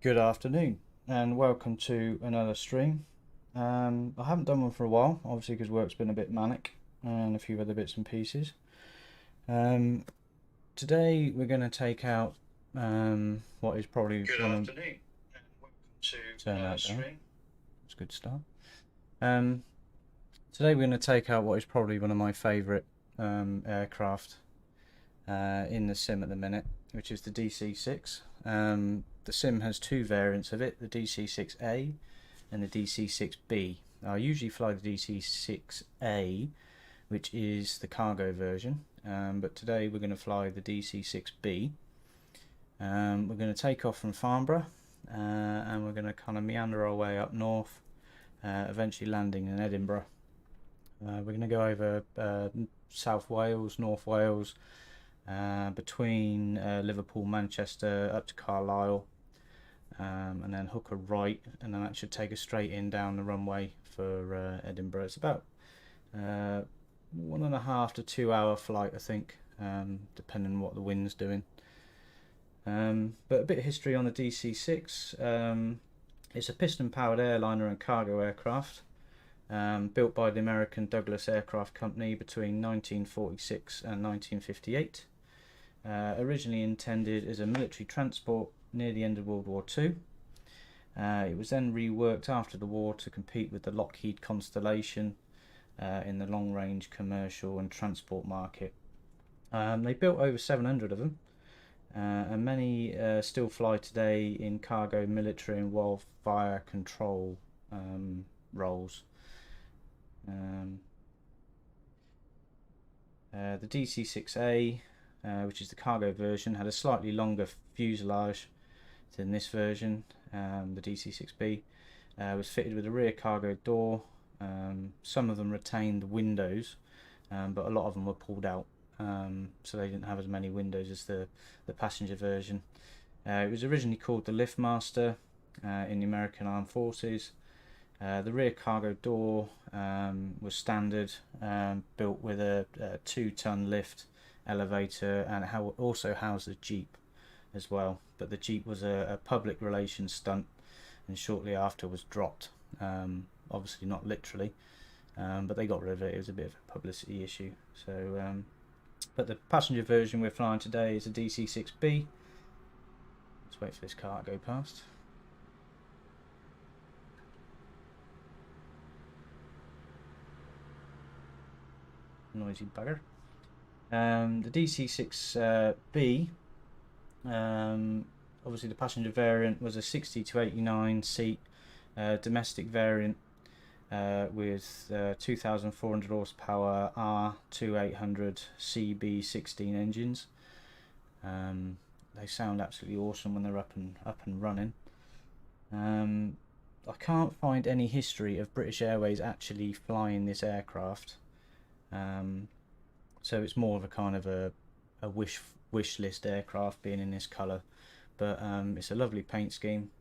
Good afternoon and welcome to another stream. I haven't done one for a while, obviously because work's been a bit manic and a few other bits and pieces. Today we're going to take out what is probably Good one afternoon and welcome to turn another that down. stream. It's a good start. Today we're going to take out what is probably one of my favourite aircraft in the sim at the minute, which is the DC-6. The sim has two variants of it, the DC-6A and the DC-6B. I usually fly the DC-6A, which is the cargo version, but today we're going to fly the DC-6B. We're going to take off from Farnborough and we're going to kind of meander our way up north, eventually landing in Edinburgh. We're going to go over South Wales, North Wales, between Liverpool, Manchester, up to Carlisle, and then hook a right, and then that should take us straight in down the runway for Edinburgh. It's about 1.5 to 2 hour flight, I think, depending on what the wind's doing. But a bit of history on the DC-6. It's a piston-powered airliner and cargo aircraft, built by the American Douglas Aircraft Company between 1946 and 1958. Originally intended as a military transport near the end of World War II. It was then reworked after the war to compete with the Lockheed Constellation in the long-range commercial and transport market. They built over 700 of them, and many still fly today in cargo, military and wildfire control roles. The DC-6A, which is the cargo version, had a slightly longer fuselage than this version. The DC-6B was fitted with a rear cargo door. Some of them retained windows, but a lot of them were pulled out, so they didn't have as many windows as the passenger version. It was originally called the Liftmaster in the American Armed Forces. The rear cargo door was standard, built with a 2-ton lift elevator, and also housed a Jeep as well, but the Jeep was a public relations stunt and shortly after was dropped. Obviously not literally, but they got rid of it. It was a bit of a publicity issue. So but the passenger version we're flying today is a DC-6B. Let's wait for this car to go past. Noisy bugger. The DC-6B, obviously the passenger variant was a 60 to 89 seat domestic variant with 2,400 horsepower R2800 CB16 engines. They sound absolutely awesome when they're up and running. I can't find any history of British Airways actually flying this aircraft. So it's more of a kind of a wish list aircraft being in this colour, but it's a lovely paint scheme.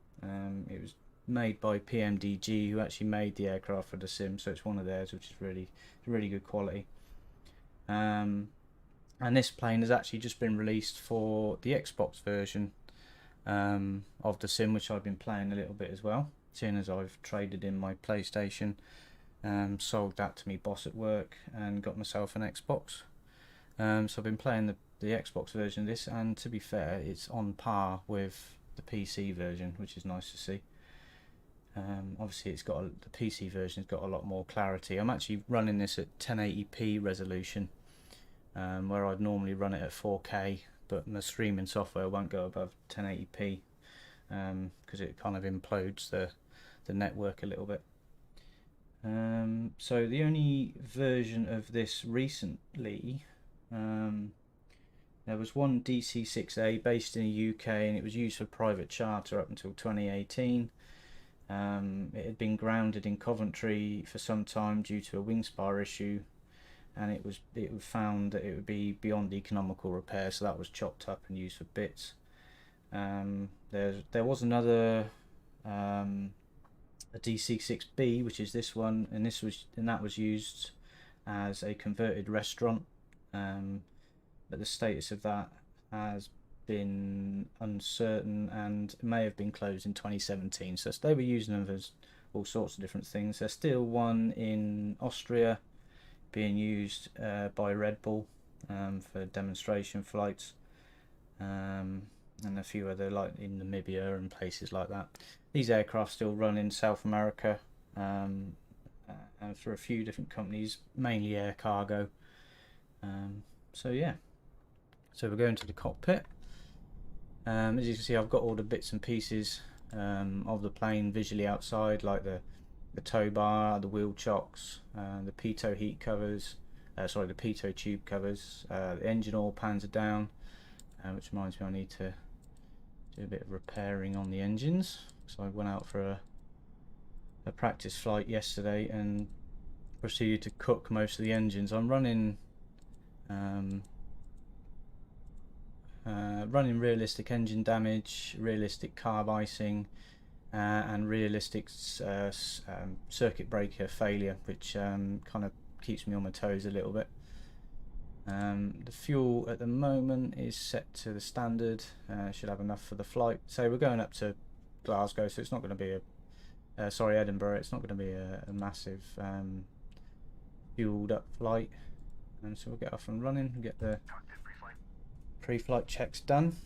It was made by PMDG, who actually made the aircraft for the sim, so it's one of theirs, which is really good quality. And this plane has actually just been released for the Xbox version of the sim, which I've been playing a little bit as well, seeing as I've traded in my PlayStation, sold that to me boss at work and got myself an Xbox. So I've been playing the Xbox version of this, and to be fair, it's on par with the PC version, which is nice to see. Obviously it's got the PC version's got a lot more clarity. I'm actually running this at 1080p resolution, where I'd normally run it at 4K, but my streaming software won't go above 1080p because it kind of implodes the network a little bit. So the only version of this recently, there was one DC-6A based in the UK, and it was used for private charter up until 2018. It had been grounded in Coventry for some time due to a wing spar issue, and it was found that it would be beyond economical repair, so that was chopped up and used for bits. There was another a DC-6B, which is this one, and that was used as a converted restaurant, but the status of that has been uncertain and may have been closed in 2017. So they were using them as all sorts of different things. There's still one in Austria being used by Red Bull for demonstration flights, and a few other, like in Namibia and places like that. These aircraft still run in South America, and for a few different companies, mainly air cargo. So yeah, so we're going to the cockpit. As you can see, I've got all the bits and pieces of the plane visually outside, like the tow bar, the wheel chocks, the pitot heat covers, the pitot tube covers, the engine oil pans are down, which reminds me I need to do a bit of repairing on the engines. So I went out for a practice flight yesterday and proceeded to cook most of the engines. I'm running running realistic engine damage, realistic carb icing, and realistic circuit breaker failure, which kind of keeps me on my toes a little bit. The fuel at the moment is set to the standard, should have enough for the flight. So we're going up to Glasgow, so it's not going to be Edinburgh, it's not going to be a massive fueled up flight. And so we'll get off and running and get the pre-flight checks done.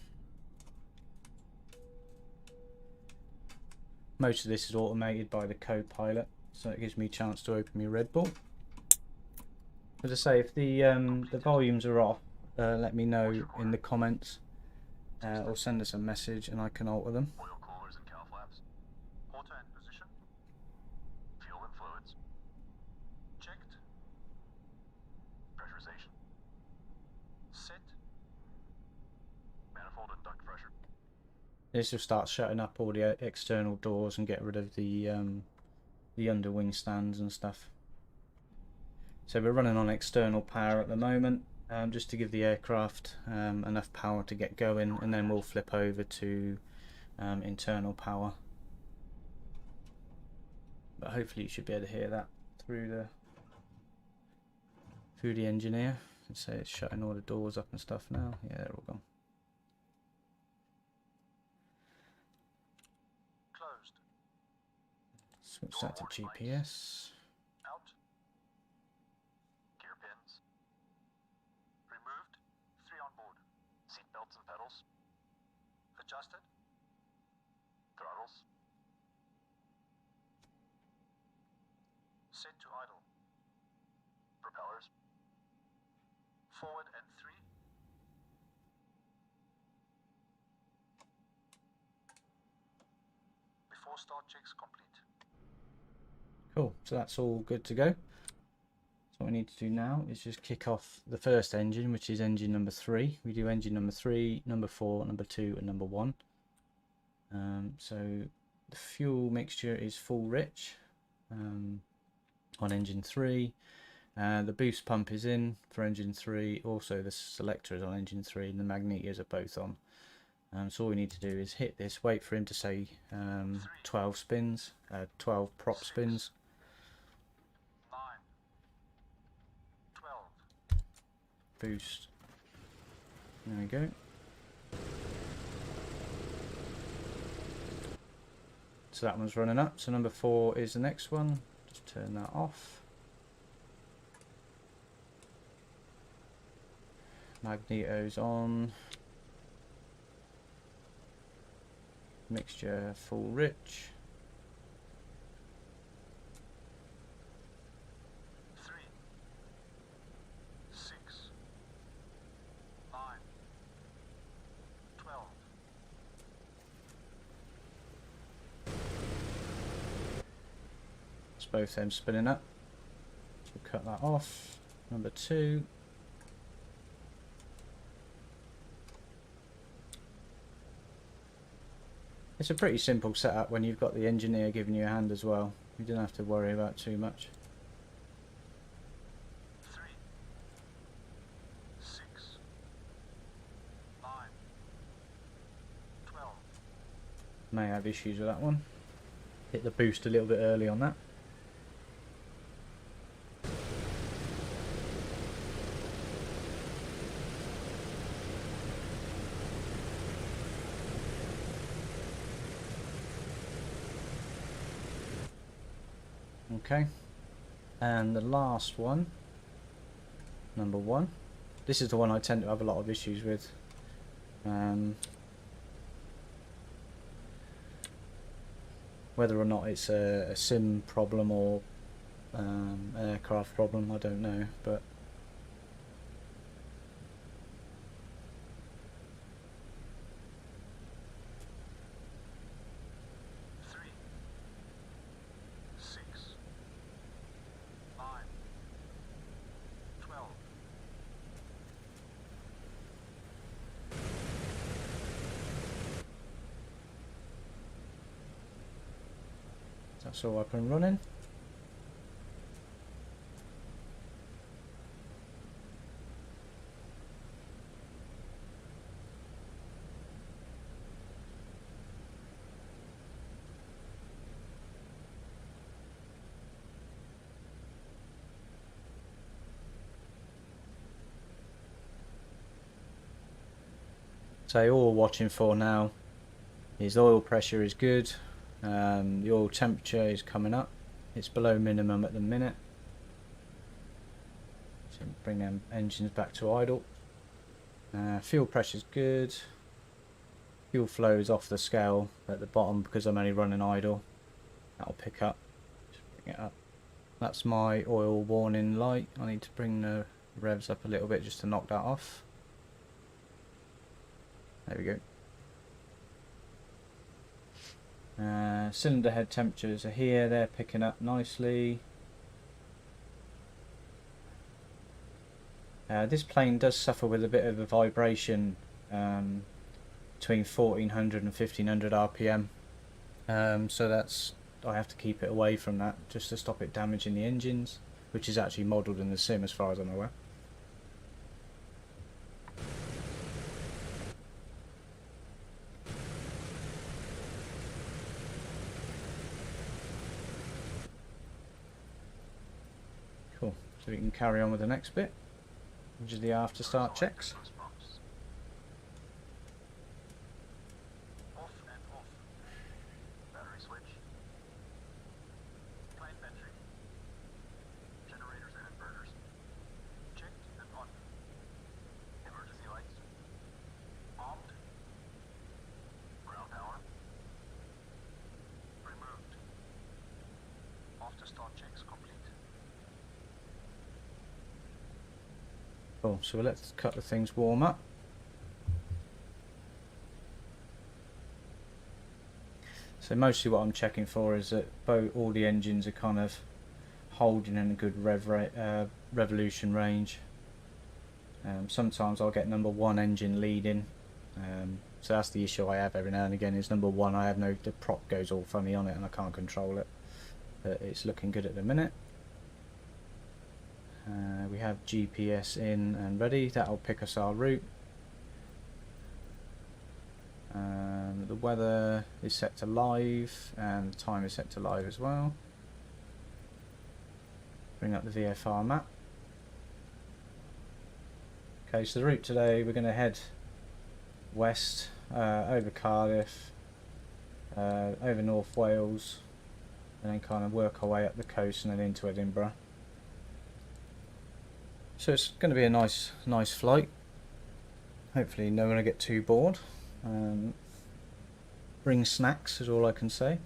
Most of this is automated by the co-pilot, so it gives me a chance to open my Red Bull. As I say, if the volumes are off, let me know in the comments, or send us a message and I can alter them. Oil coolers and calf flaps. Auto and position. Fuel and fluids. Checked. Pressurization. Set. Manifold and duct pressure. This will start shutting up all the external doors and get rid of the underwing stands and stuff. So we're running on external power at the moment, just to give the aircraft enough power to get going, and then we'll flip over to internal power. But hopefully you should be able to hear that through the engineer. Let's say it's shutting all the doors up and stuff now. Yeah, they're all gone. Closed. Switch that to GPS. Out. Gear pins. Removed. 3 on board. Seat belts and pedals. Adjusted. Throttles. Set to idle. Propellers. Forward and 3. Before start checks complete. Cool, so that's all good to go. So what we need to do now is just kick off the first engine, which is engine number 3. We do engine number 3, number 4, number 2 and number 1. So the fuel mixture is full rich on engine 3. The boost pump is in for engine 3, also the selector is on engine 3 and the magnetias are both on. So all we need to do is hit this, wait for him to say 12 spins, 12 prop spins. 9, 12. Boost. There we go. So that one's running up. So number 4 is the next one. Just turn that off. Magneto's on. Mixture full rich. 3, 6, 9, 12. It's both them spinning up. So we'll cut that off. Number 2. It's a pretty simple setup when you've got the engineer giving you a hand as well. You don't have to worry about too much. 3, 6, 9, 12. May have issues with that one. Hit the boost a little bit early on that. Okay, and the last one, number 1. This is the one I tend to have a lot of issues with. Whether or not it's a sim problem or an aircraft problem, I don't know, but that's all up and running. So all we're watching for now is the oil pressure is good. The oil temperature is coming up. It's below minimum at the minute. So bring them engines back to idle. Fuel pressure is good. Fuel flow is off the scale at the bottom because I'm only running idle. That'll pick up. Just bring it up. That's my oil warning light. I need to bring the revs up a little bit just to knock that off. There we go. Cylinder head temperatures are here, they're picking up nicely. This plane does suffer with a bit of a vibration between 1400 and 1500 RPM, so that's, I have to keep it away from that just to stop it damaging the engines, which is actually modelled in the sim as far as I'm aware. Cool, so we can carry on with the next bit, which is the after start checks. Off and off. Battery switch. Plane battery. Generators and inverters. Checked and on. Emergency lights. Armed. Ground power. Removed. After start checks complete. Cool, so let's cut the things warm up. So mostly what I'm checking for is that all the engines are kind of holding in a good revolution range. Sometimes I'll get number 1 engine leading, so that's the issue I have every now and again, is number 1 I have the prop goes all funny on it and I can't control it, but it's looking good at the minute. We have GPS in and ready, that'll pick us our route. The weather is set to live and the time is set to live as well. Bring up the Vfr map. Okay, so the route today, we're going to head west, over Cardiff, over North Wales, and then kind of work our way up the coast and then into Edinburgh. So it's going to be a nice flight. Hopefully no one will get too bored. Bring snacks is all I can say.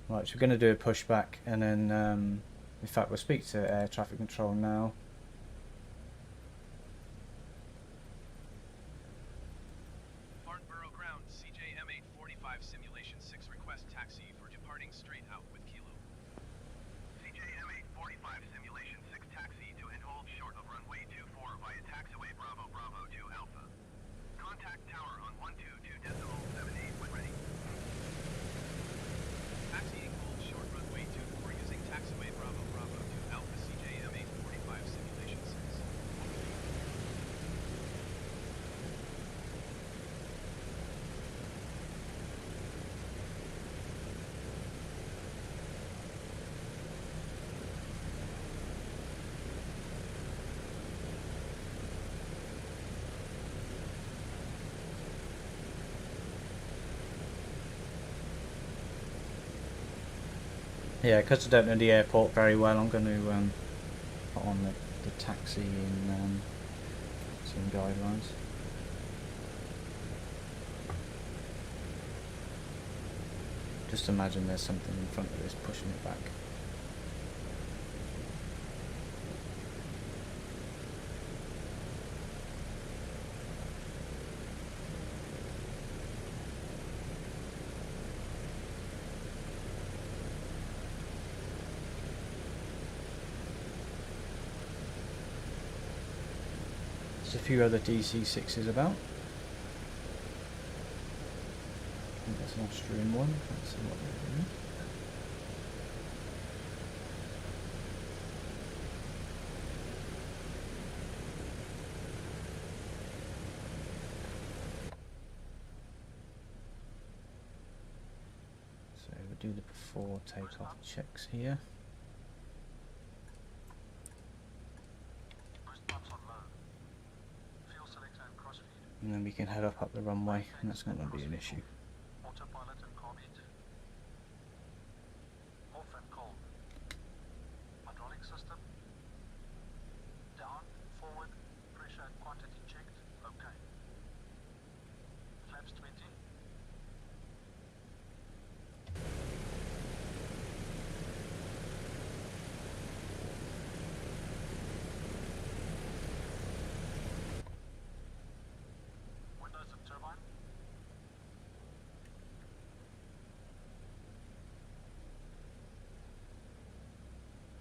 Right, so we're going to do a pushback and then in fact we'll speak to air traffic control now. Farnborough ground, CJM845 simulation 6 request taxi for departing straight out with Kilo. CJM845 simulation 6 taxi to and hold short of runway 24 via taxiway Bravo Bravo 2 Alpha. Contact tower on 122.78 when ready. Taxiing hold short runway 24 using taxiway Bravo Bravo 2 Alpha CJM845 simulation. Yeah, because I don't know the airport very well, I'm going to put on the taxi in some guidelines. Just imagine there's something in front of this pushing it back. There's a few other DC-6s about. I think that's an Austrian one. Let's see what they're doing. So we'll do the before takeoff checks here. And then we can head up the runway, and that's not going to be an issue. Autopilot and carb heat. Off and cold. Hydraulic system. Down, forward, pressure and quantity checked. Okay. Flaps 20. Windows and turbine.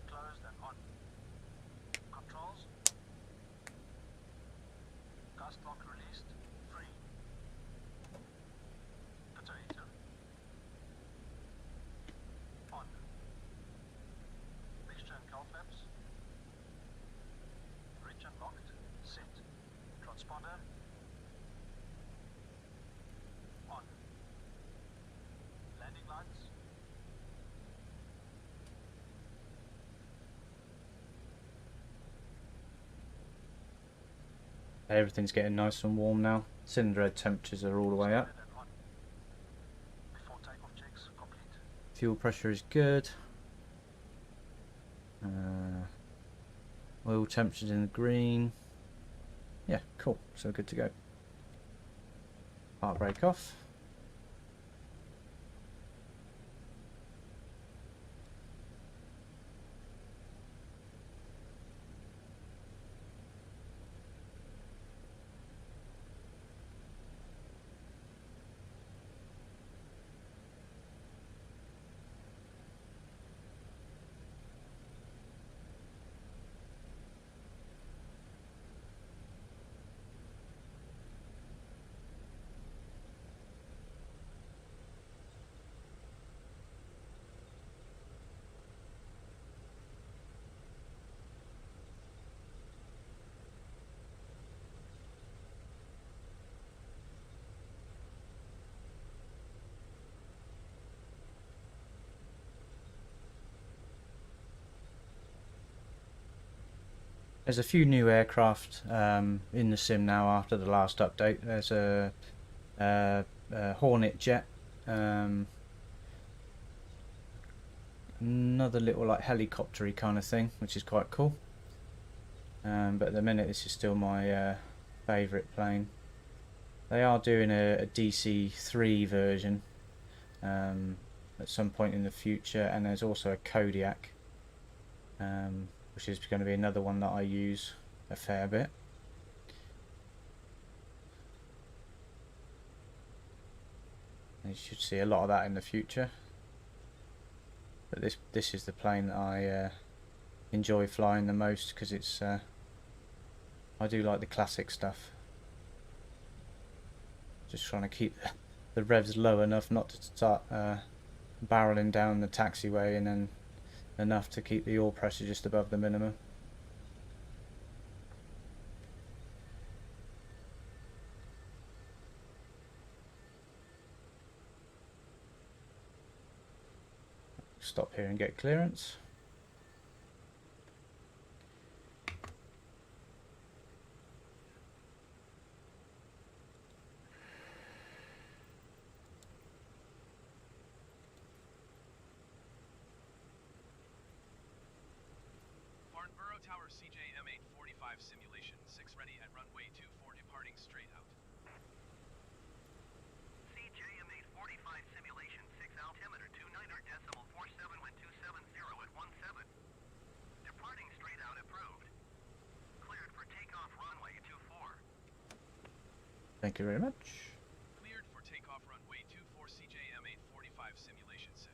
Closed and on. Controls. Gas lock released. Free. Potato. On. Mixture and cowl flaps. Reach unlocked. Set. Transponder. On. Landing lights. Everything's getting nice and warm now. Cylinder head temperatures are all the way up. Set and on. Before takeoff checks complete. Fuel pressure is good. Oil temperature's in the green. Yeah, cool. So good to go. Heart brake off. There's a few new aircraft in the sim now after the last update. There's a Hornet jet, another little like helicopter-y kind of thing, which is quite cool. But at the minute this is still my favourite plane. They are doing a DC-3 version at some point in the future, and there's also a Kodiak, which is going to be another one that I use a fair bit. You should see a lot of that in the future. But this is the plane that I enjoy flying the most, because it's I do like the classic stuff. Just trying to keep the revs low enough not to start barreling down the taxiway, and then enough to keep the oil pressure just above the minimum. Stop here and get clearance. simulation 6 ready at runway 24 departing straight out. CJM845 simulation 6 altimeter 29.47 with 270 at 17. Departing straight out approved. Cleared for takeoff runway 24. Thank you very much. Cleared for takeoff runway 24 CJM845 simulation 6.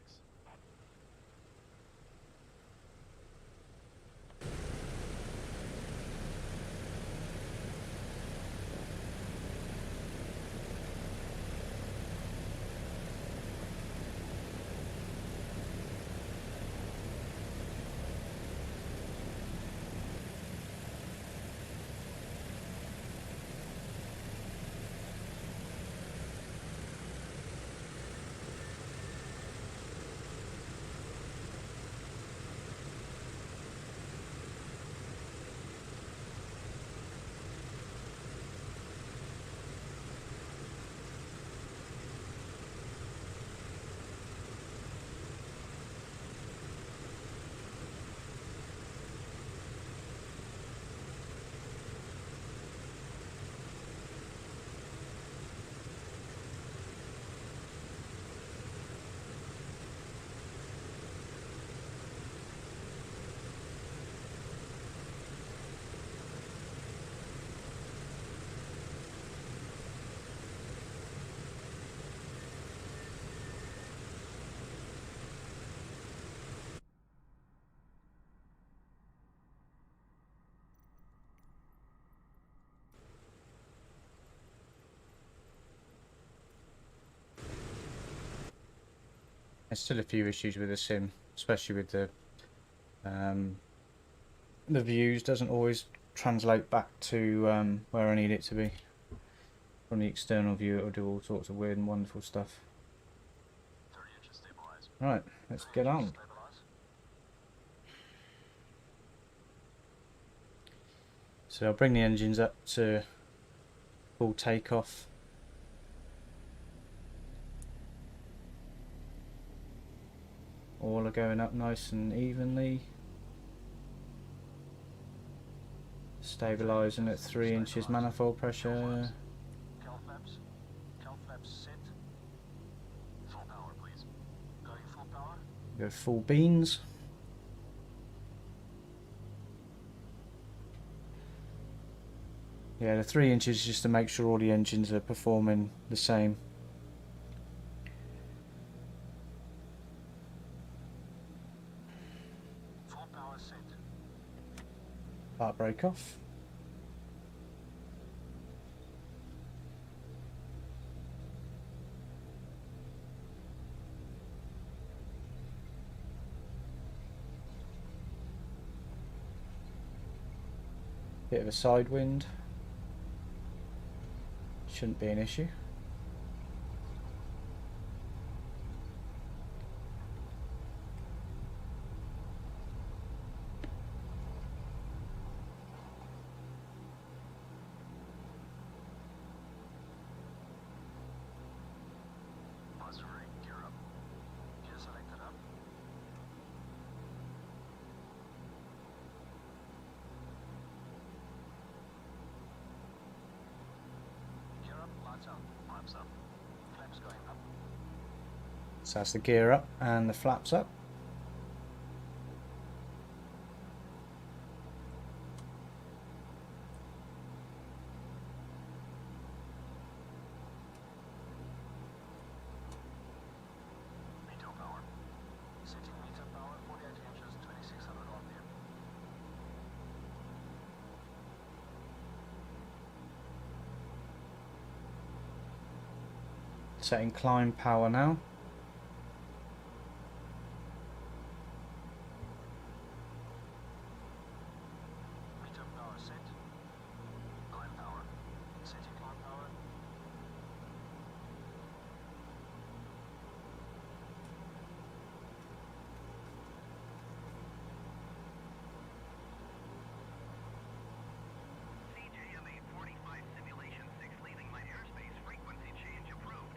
There's still a few issues with the sim, especially with the views doesn't always translate back to where I need it to be. From the external view, it'll do all sorts of weird and wonderful stuff. 30 inches stabilize. Right, let's get on. Stabilize. So I'll bring the engines up to full takeoff. All are going up nice and evenly. Stabilising at 3 inches manifold pressure. Cal flaps. Cal flaps set. Full power, please. Going full power. Go full beans. Yeah, the 3 inches just to make sure all the engines are performing the same. Full power set. Part brake off. Bit of a side wind. Shouldn't be an issue. Auxiliary, gear up. Gear selected up. Gear up, lights out, flaps up. Flaps going up. So that's the gear up and the flaps up. Meter power. Setting meter power 48 inches, 2600 RPM. Setting climb power now. Meter power set. Climb power. Setting climb power. CJM845 simulation 6 leaving my airspace frequency change approved.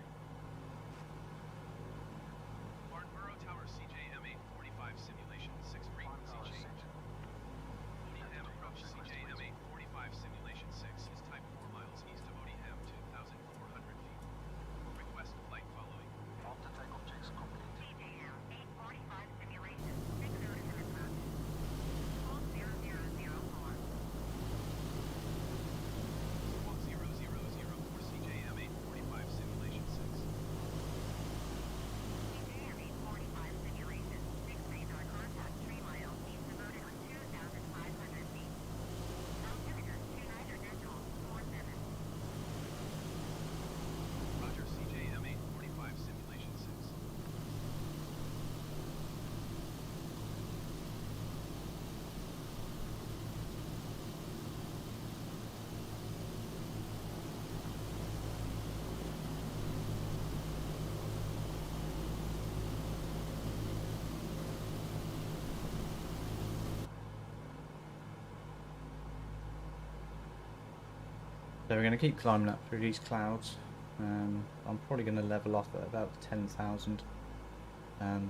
So we're going to keep climbing up through these clouds. I'm probably going to level off at about 10,000.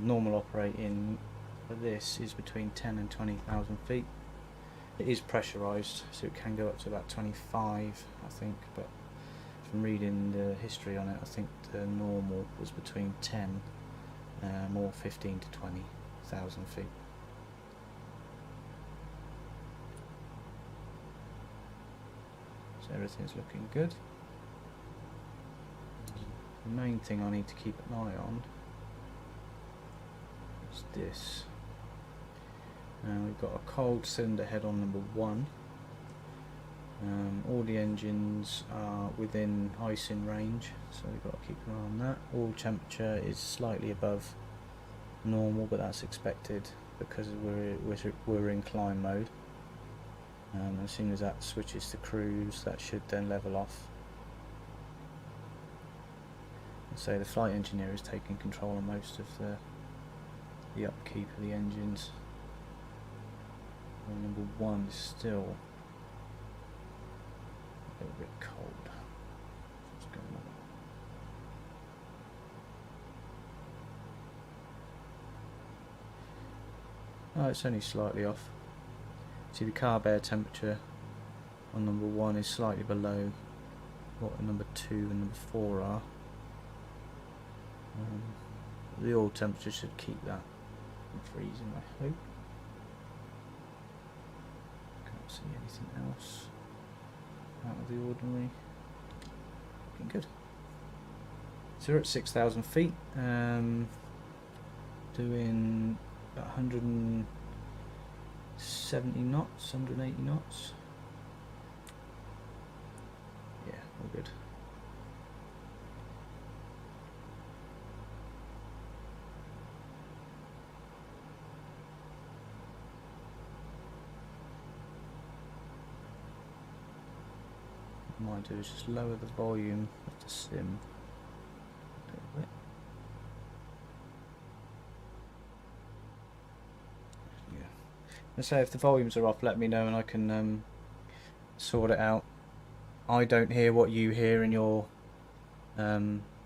Normal operating for this is between 10 and 20,000 feet. It is pressurised, so it can go up to about 25, I think, but from reading the history on it, I think the normal was between 10 or 15 to 20,000 feet. So everything's looking good. The main thing I need to keep an eye on is this. We've got a cold cylinder head on number 1. All the engines are within icing range, so we've got to keep an eye on that. Oil temperature is slightly above normal, but that's expected because we're in climb mode. As soon as that switches to cruise, that should then level off. So the flight engineer is taking control of most of the upkeep of the engines. And number 1 is still a little bit cold. What's going on? Oh, it's only slightly off. See, the carb air temperature on number 1 is slightly below what number 2 and number 4 are. The oil temperature should keep that from freezing, I hope. Can't see anything else out of the ordinary. Looking good. So we're at 6,000 feet, doing about 170 knots, 180 knots. Yeah, all good. What I might do is just lower the volume of the sim a little bit. Yeah. And so if the volumes are off, let me know and I can sort it out. I don't hear what you hear in your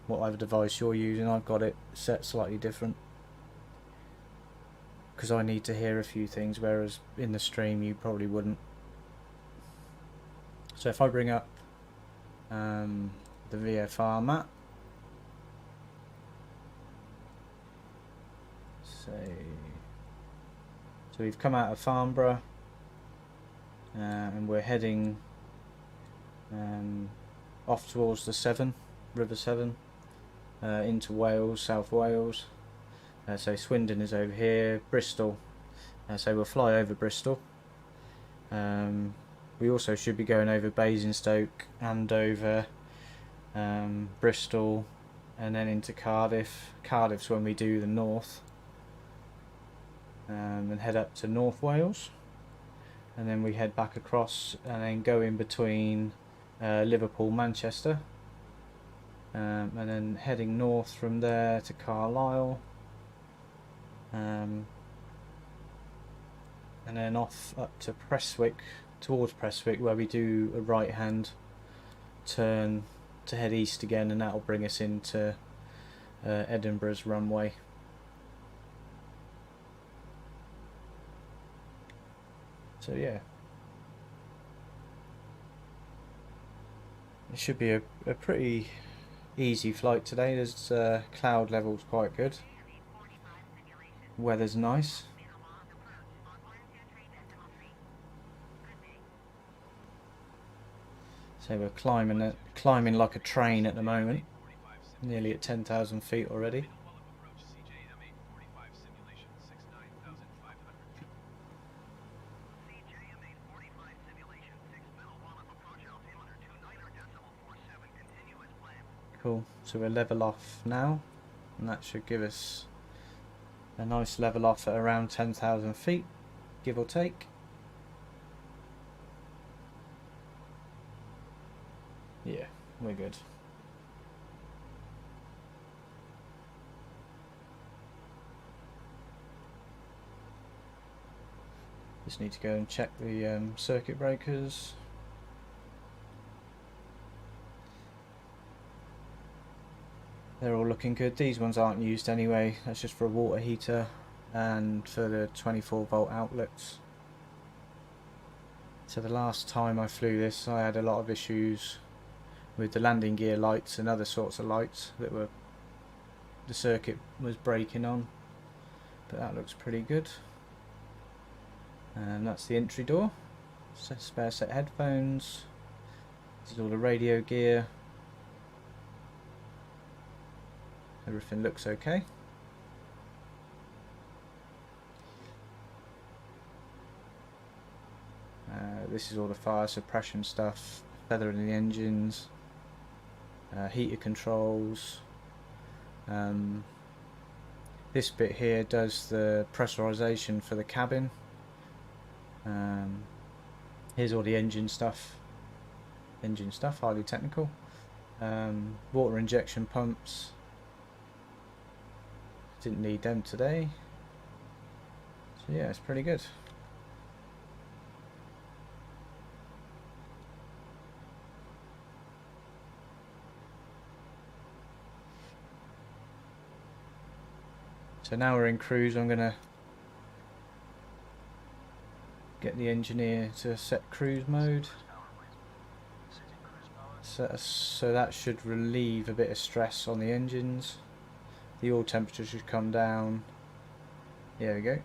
whatever device you're using. I've got it set slightly different because I need to hear a few things, whereas in the stream you probably wouldn't. So if I bring up the Vfr Map, so we've come out of Farnborough and we're heading off towards the River Severn, into Wales, South Wales. So Swindon is over here, Bristol, so we'll fly over Bristol. We also should be going over Basingstoke and over Bristol and then into Cardiff. Cardiff's when we do the north, and head up to North Wales, and then we head back across and then go in between Liverpool, Manchester, and then heading north from there to Carlisle, and then off up to Prestwick, towards Prestwick, where we do a right hand turn to head east again, and that'll bring us into Edinburgh's runway. So yeah, it should be a pretty easy flight today. There's cloud levels quite good, weather's nice. So we're climbing like a train at the moment, nearly at 10,000 feet already. CJM845 simulation 69,500. CJM845 simulation 6 middle wall of approach altimeter 29.47 continuous plan. Cool, so we're level off now, and that should give us a nice level off at around 10,000 feet, give or take. Yeah, we're good. Just need to go and check the circuit breakers. they're all looking good. These ones aren't used anyway, that's just for a water heater and for the 24-volt outlets. So the last time I flew this I had a lot of issues with the landing gear lights and other sorts of lights that were, the circuit was breaking on, but that looks pretty good. And that's the entry door. Spare set headphones. This is all the radio gear. Everything looks okay. This is all the fire suppression stuff, feathering the engines, heater controls. This bit here does the pressurization for the cabin. Here's all the engine stuff. Highly technical. Water injection pumps. Didn't need them today. So yeah, it's pretty good. So now we're in cruise. I'm gonna get the engineer to set cruise mode. So that should relieve a bit of stress on the engines. The oil temperature should come down. There we go.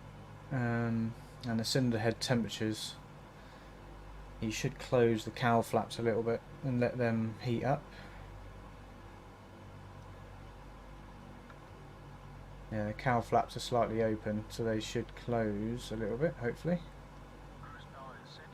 And the cylinder head temperatures, you should close the cowl flaps a little bit and let them heat up. Yeah, the cowl flaps are slightly open, so they should close a little bit, hopefully. Cruise power is set.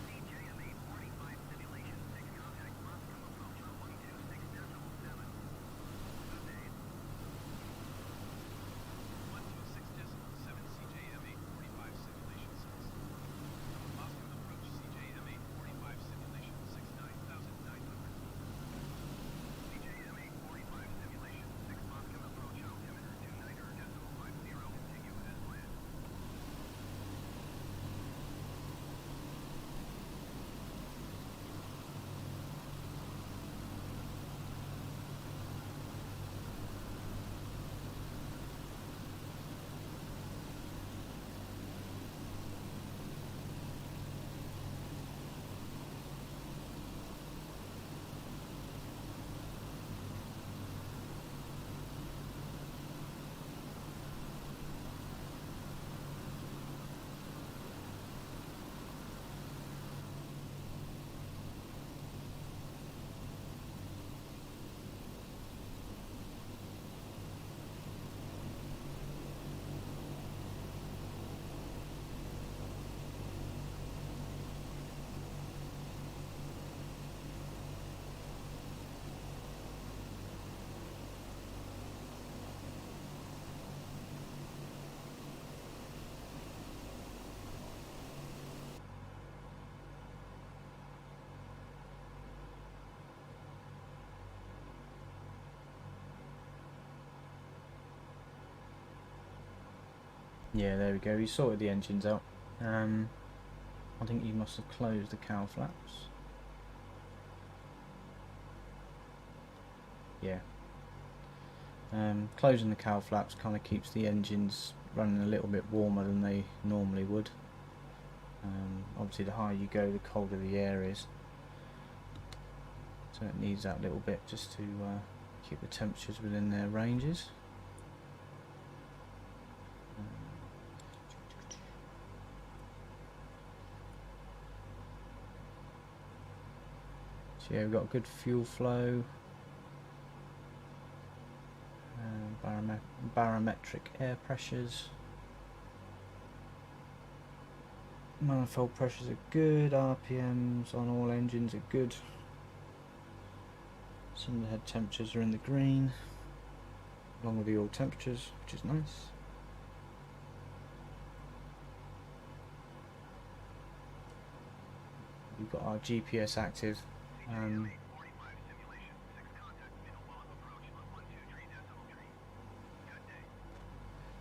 CJM845 simulation 6 contact must come approach runway 226.7. Good day. 126.7 CJM845 simulation 6. Moscow approach CJM845 simulation 69900. CJM845 simulation 6 Moscow approach altimeter 29.50, continue as planned. Yeah, there we go. We sorted the engines out. I think you must have closed the cowl flaps. Yeah. Closing the cowl flaps kind of keeps the engines running a little bit warmer than they normally would. Obviously the higher you go, the colder the air is, so it needs that little bit just to keep the temperatures within their ranges. So yeah, we've got good fuel flow, barometric air pressures, manifold pressures are good, RPMs on all engines are good. Some of the head temperatures are in the green, along with the oil temperatures, which is nice. We've got our GPS active.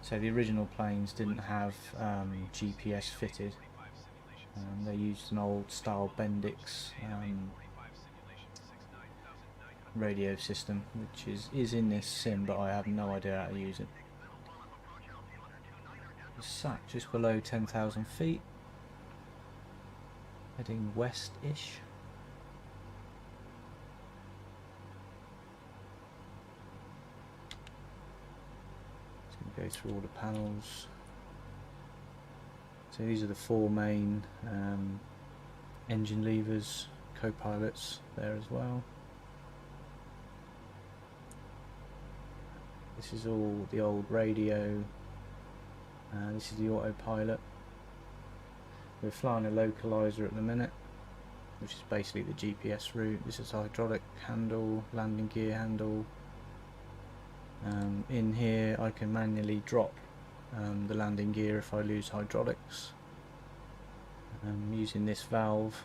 So the original planes didn't have GPS fitted. They used an old style Bendix radio system, which is in this sim, but I have no idea how to use it. It's sat just below 10,000 feet, heading west-ish. Go through all the panels. So these are the four main engine levers, co-pilots there as well. This is all the old radio. This is the autopilot. We're flying a localizer at the minute, which is basically the GPS route. This is hydraulic handle, landing gear handle. In here I can manually drop the landing gear if I lose hydraulics, using this valve,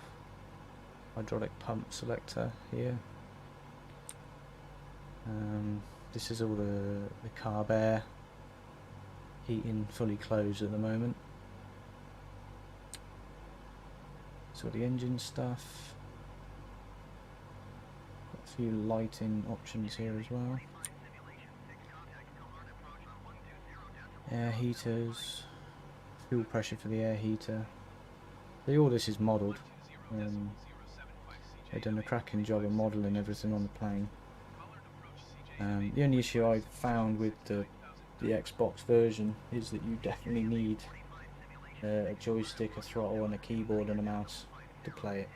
hydraulic pump selector here. This is all the carb air, heating fully closed at the moment. So the engine stuff, got a few lighting options here as well. Air heaters, fuel pressure for the air heater. All this is modelled. They've done a cracking job of modelling everything on the plane. The only issue I found with the Xbox version is that you definitely need a joystick, a throttle and a keyboard and a mouse to play it.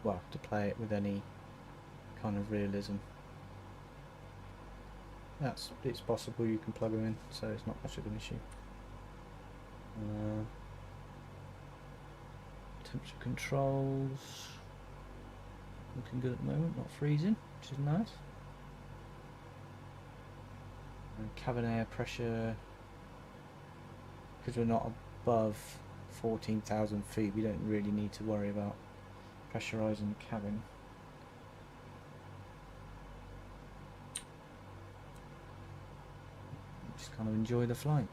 Well, to play it with any kind of realism. It's possible you can plug them in, so it's not much of an issue. Temperature controls looking good at the moment, not freezing, which is nice. Cabin air pressure, because we're not above 14,000 feet, we don't really need to worry about pressurising the cabin. Just kind of enjoy the flight.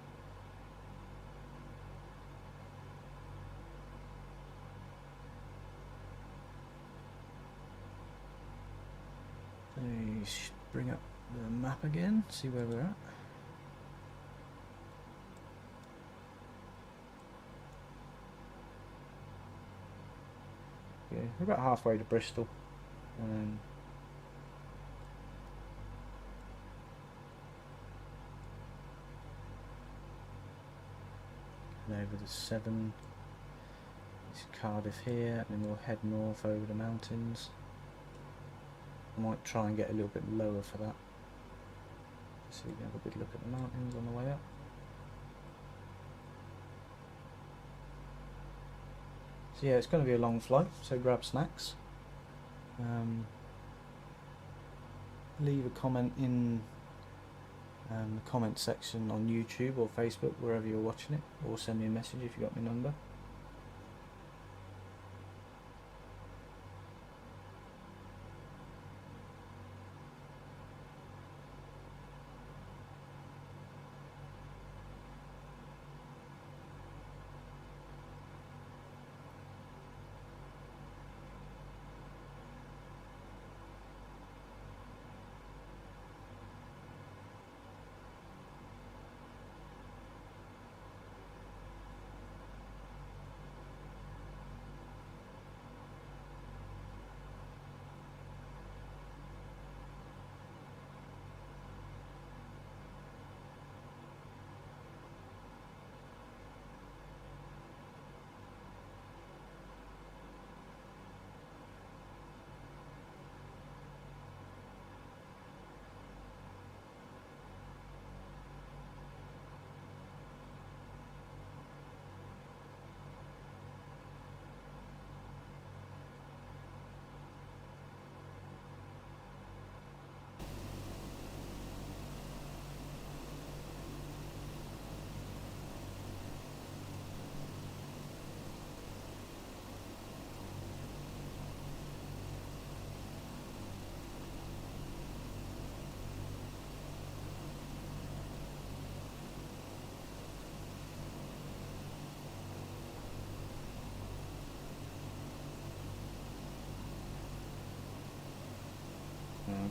Let's bring up the map again, see where we're at. Okay, we're about halfway to Bristol. Over the 7, it's Cardiff here, and then we'll head north over the mountains. I might try and get a little bit lower for that, so we can have a good look at the mountains on the way up. So yeah, it's going to be a long flight, so grab snacks. Leave a comment in the comment section on YouTube or Facebook, wherever you're watching it, or send me a message if you got my number.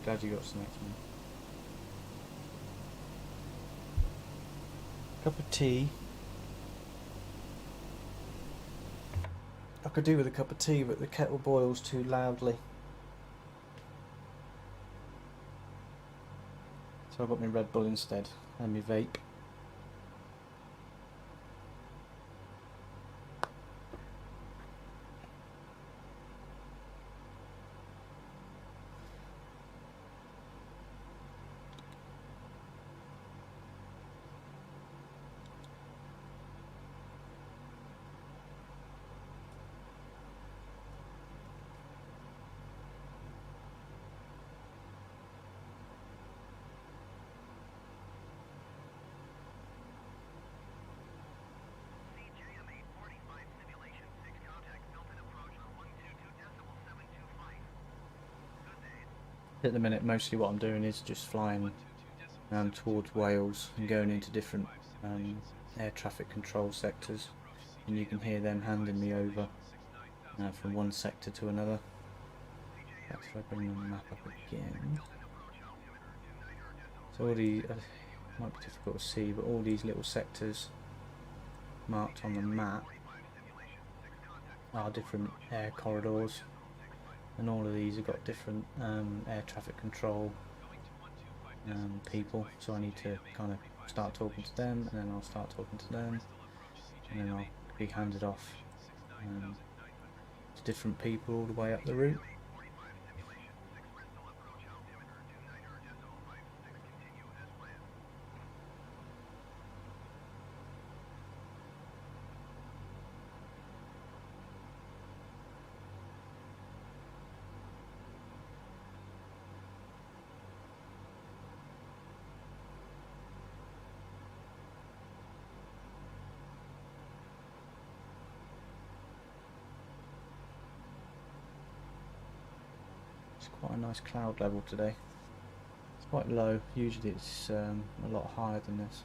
glad you got snacks, man. Cup of tea. I could do with a cup of tea, but the kettle boils too loudly. So I got my Red Bull instead, and my vape. CJM845 simulation 6 contact built in approach on 122.725. Good day. At the minute, mostly what I'm doing is just flying towards Wales and going into different air traffic control sectors, and you can hear them handing me over from one sector to another. Perhaps if I bring the map up again. So all these, might be difficult to see, but all these little sectors marked on the map are different air corridors, and all of these have got different air traffic control people, so I need to kind of start talking to them, and then I'll start talking to them, and then I'll be handed off to different people all the way up the route. It's quite a nice cloud level today. It's quite low, usually it's a lot higher than this.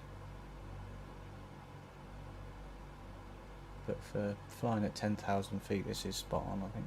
But for flying at 10,000 feet, this is spot on, I think.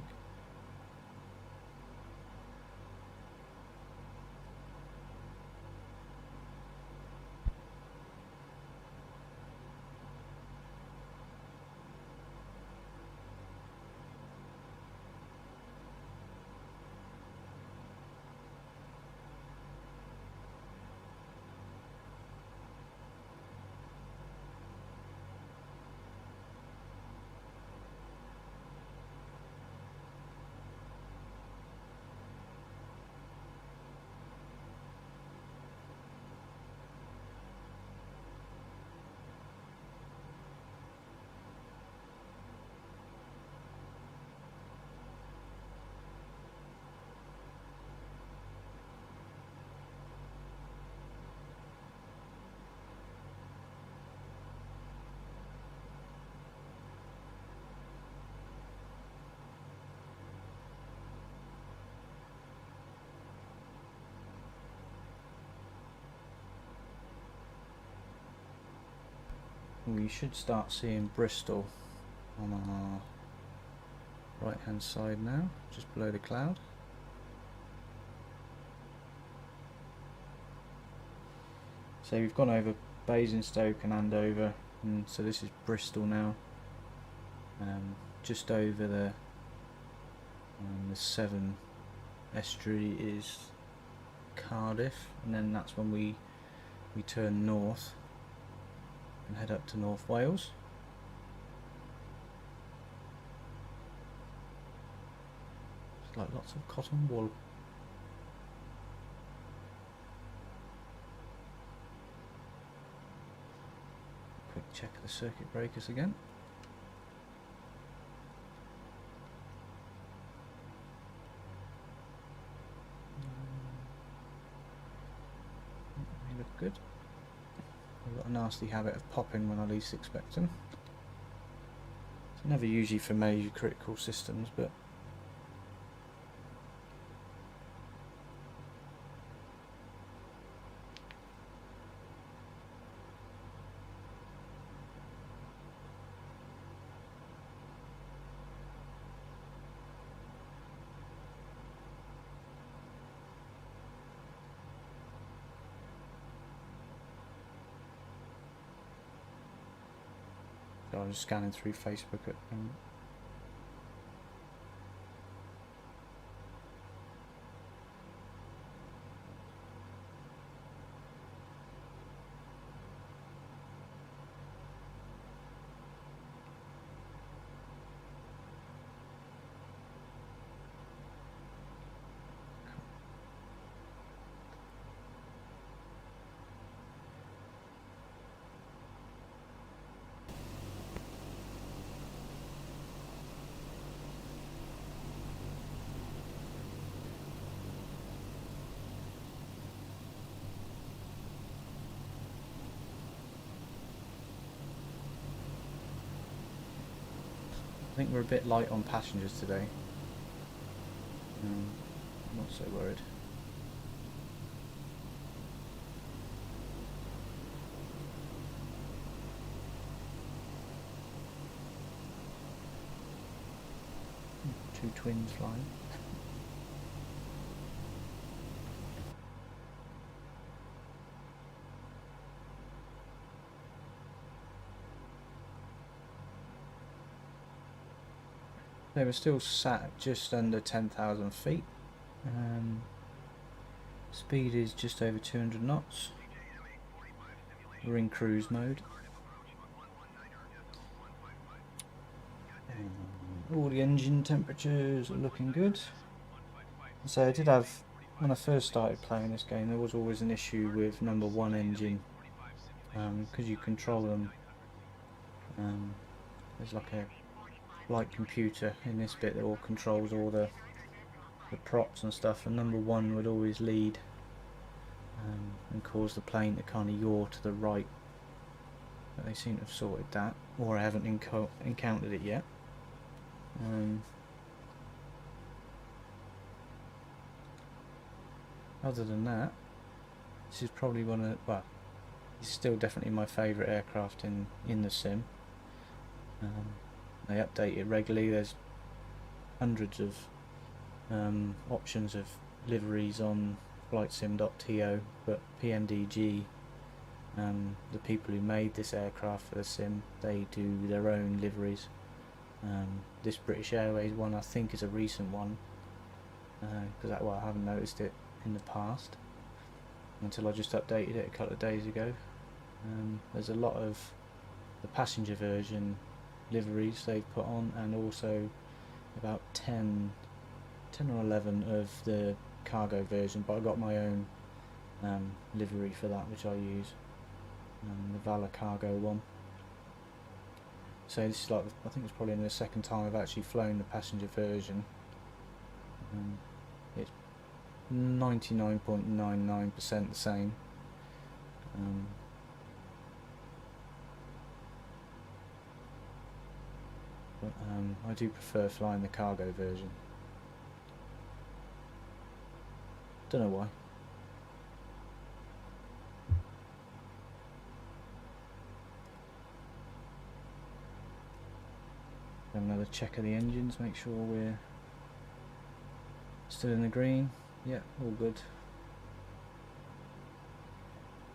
We should start seeing Bristol on our right hand side now, just below the cloud. So we've gone over Basingstoke and Andover, and so this is Bristol now. Just over the Severn estuary is Cardiff, and then that's when we turn north and head up to North Wales. It's like lots of cotton wool. Quick check of the circuit breakers again. They look good. I've got a nasty habit of popping when I least expect them. It's never usually for major critical systems, but So I was scanning through Facebook at the moment. I think we're a bit light on passengers today. Not so worried. Two twins flying. They were still sat at just under 10,000 feet. Speed is just over 200 knots. We're in cruise mode. All the engine temperatures are looking good. So I did have, when I first started playing this game, there was always an issue with number 1 engine, because you control them. There's like a flight computer in this bit that all controls all the props and stuff, and number 1 would always lead and cause the plane to kind of yaw to the right. But they seem to have sorted that, or I haven't encountered it yet. Other than that, this is probably one of, well, it's still definitely my favourite aircraft in the sim. They update it regularly. There's hundreds of options of liveries on flightsim.to, but PMDG, the people who made this aircraft for the sim, they do their own liveries. This British Airways one I think is a recent one, because well, I haven't noticed it in the past until I just updated it a couple of days ago. There's a lot of the passenger version liveries they've put on, and also about 10 or 11 of the cargo version, but I got my own livery for that, which I use, the Valor cargo one. So this is like, I think it's probably the second time I've actually flown the passenger version. It's 99.99% the same. But I do prefer flying the cargo version. Don't know why. Another check of the engines, make sure we're still in the green. Yeah, all good.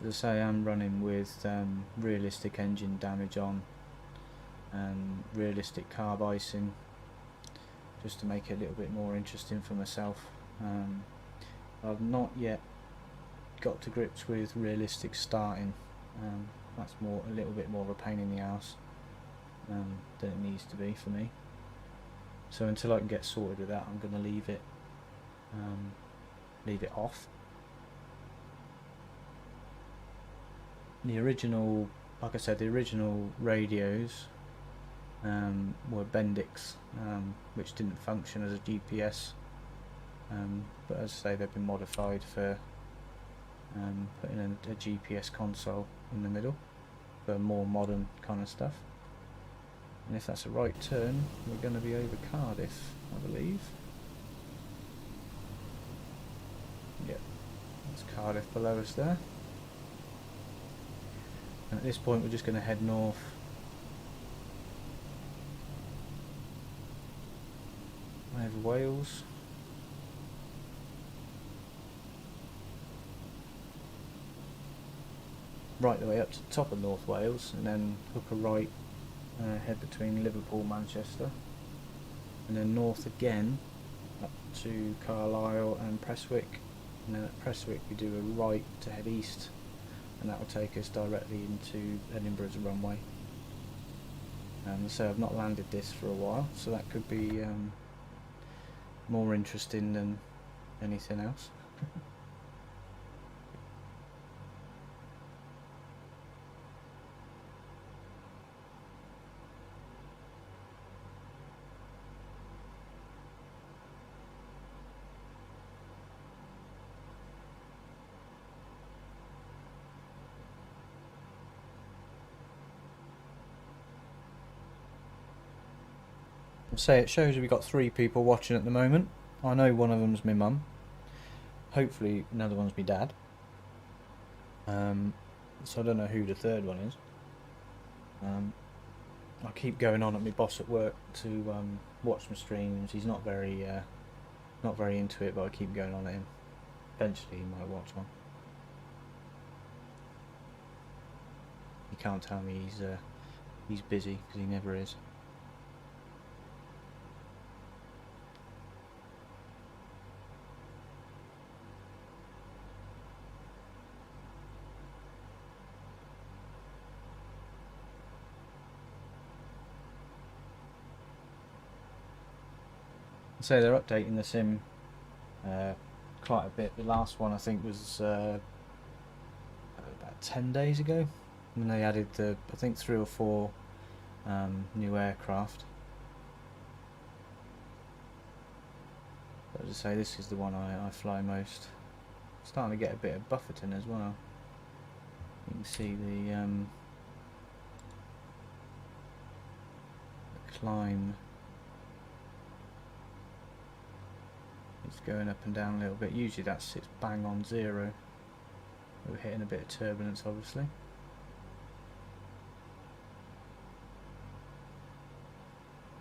As I say, I'm running with realistic engine damage on and realistic carb icing, just to make it a little bit more interesting for myself. I've not yet got to grips with realistic starting. That's a little bit more of a pain in the ass than it needs to be for me. So until I can get sorted with that, I'm going to leave it off. The original, like I said, the original radios were Bendix, which didn't function as a GPS, but as I say, they've been modified for putting a GPS console in the middle for more modern kind of stuff. And if that's a right turn, we're going to be over Cardiff, I believe. Yep, that's Cardiff below us there. And at this point we're just going to head north. Over Wales. Right the way up to the top of North Wales, and then hook a right head between Liverpool, Manchester, and then north again up to Carlisle and Prestwick, and then at Prestwick we do a right to head east, and that will take us directly into Edinburgh's runway. So I've not landed this for a while, so that could be more interesting than anything else. Say it shows we've got 3 people watching at the moment. I know one of them's my mum. Hopefully another one's my dad. So I don't know who the third one is. I keep going on at my boss at work to watch my streams. He's not very into it, but I keep going on at him. Eventually he might watch one. You can't tell me he's busy, because he never is. So they're updating the sim quite a bit. The last one I think was about 10 days ago, when they added I think 3 or 4 new aircraft. But as I say, this is the one I fly most. Starting to get a bit of Bufferton as well. You can see the climb. It's going up and down a little bit. Usually that sits bang on 0. We're hitting a bit of turbulence, obviously.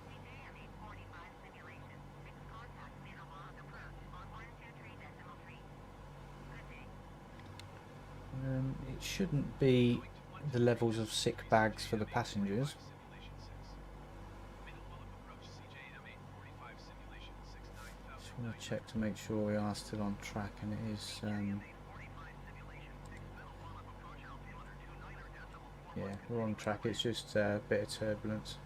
CJM845 simulation. 6 contacts analog approach on 123.3. Good day. It shouldn't be the levels of sick bags for the passengers. Just want to check to make sure we are still on track, and it is. Yeah, we're on track. It's just a bit of turbulence.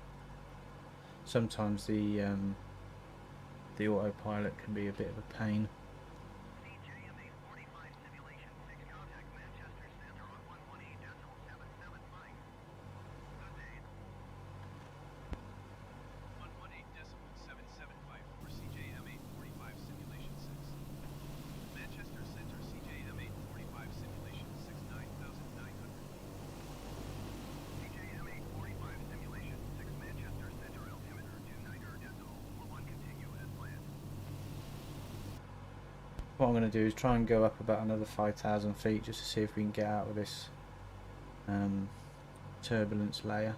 Sometimes the autopilot can be a bit of a pain. CJM845 simulation. 6 contact Manchester Centre on 118.775. Good day. 118.775 for CJM845 simulation 6. Manchester Centre CJM845 simulation 69900. CJM845 simulation. 6 Manchester Centre altimeter 29.41 continue as planned. What I'm going to do is try and go up about another 5,000 feet just to see if we can get out of this turbulence layer.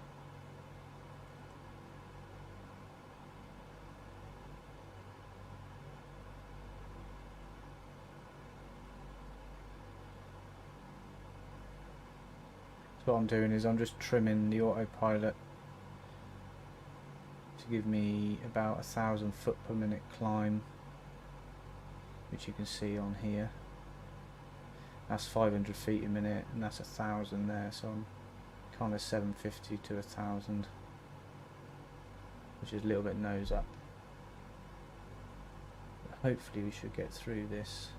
So what I'm doing is I'm just trimming the autopilot to give me about 1,000 foot per minute climb, which you can see on here. That's 500 feet a minute, and that's 1,000 there, so I'm kind of 750 to 1,000, which is a little bit nose up. But hopefully we should get through this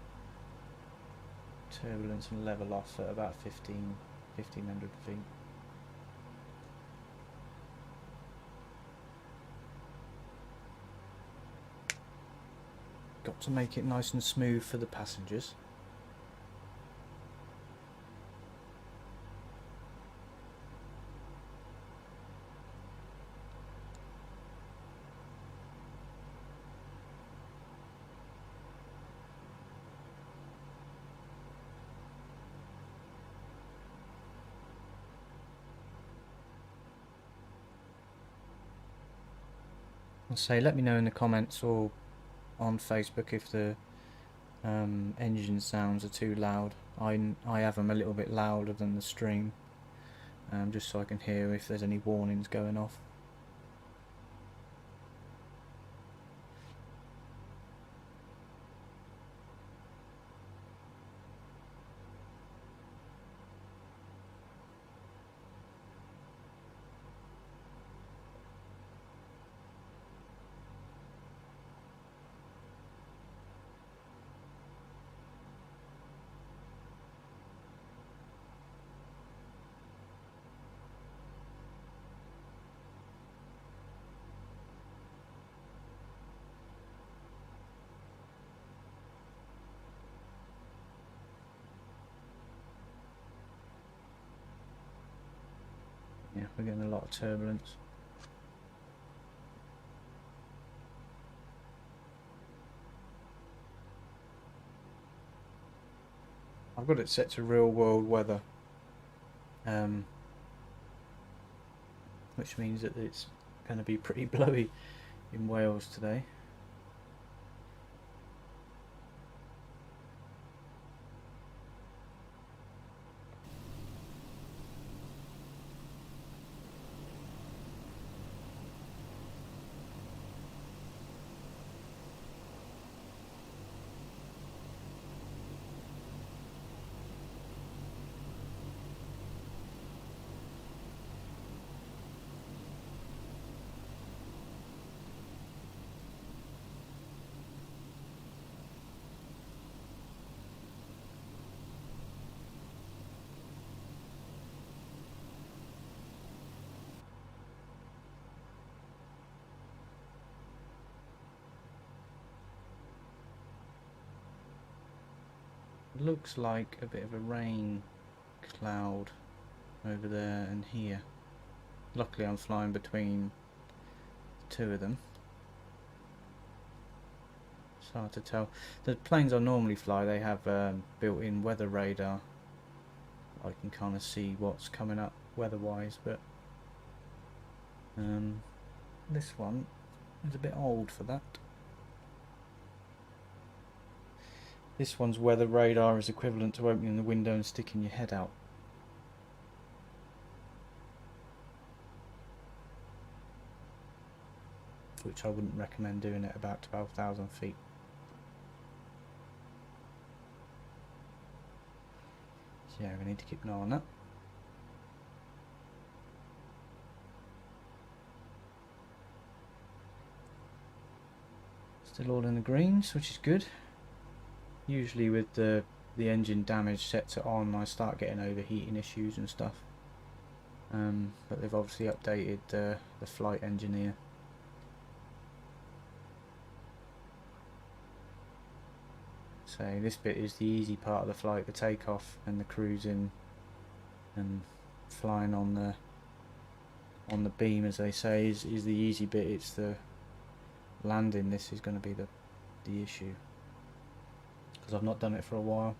turbulence and level off at about 1,500 feet. Got to make it nice and smooth for the passengers. And say, let me know in the comments or on Facebook if the engine sounds are too loud. I have them a little bit louder than the stream. just so I can hear if there's any warnings going off. Yeah, we're getting a lot of turbulence. I've got it set to real world weather, which means that it's going to be pretty blowy in Wales today. Looks like a bit of a rain cloud over there and here. Luckily I'm flying between the two of them. It's hard to tell. The planes I normally fly, they have built-in weather radar. I can kind of see what's coming up weather-wise, but this one is a bit old for that. This one's weather radar is equivalent to opening the window and sticking your head out. Which I wouldn't recommend doing at about 12,000 feet. So yeah, we need to keep an eye on that. Still all in the greens, which is good. Usually with the engine damage set to on, I start getting overheating issues and stuff. But they've obviously updated the flight engineer. So this bit is the easy part of the flight, the takeoff and the cruising and flying on the beam, as they say, is the easy bit. It's the landing. This is going to be the issue, because I've not done it for a while.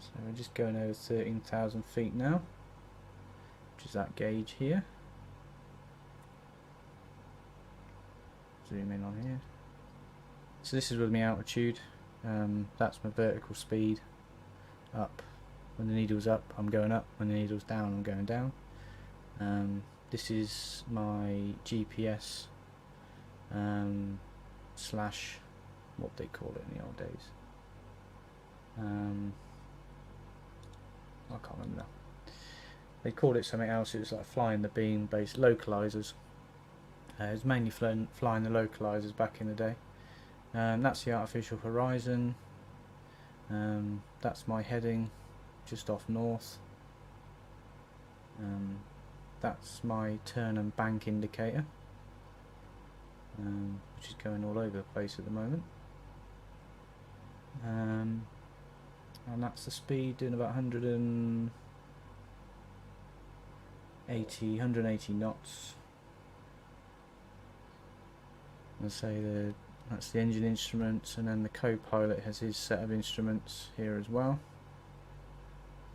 So we're just going over 13,000 feet now, which is that gauge here. Zoom in on here. So this is with my altitude. That's my vertical speed. Up. When the needle's up, I'm going up. When the needle's down, I'm going down. This is my GPS slash, what they call it in the old days. I can't remember now. They called it something else. It was like flying the beam based localizers. It was mainly flying the localizers back in the day. That's the artificial horizon. That's my heading, just off north. That's my turn and bank indicator, which is going all over the place at the moment. And that's the speed, doing about 180 knots. And say that's the engine instruments, and then the co-pilot has his set of instruments here as well.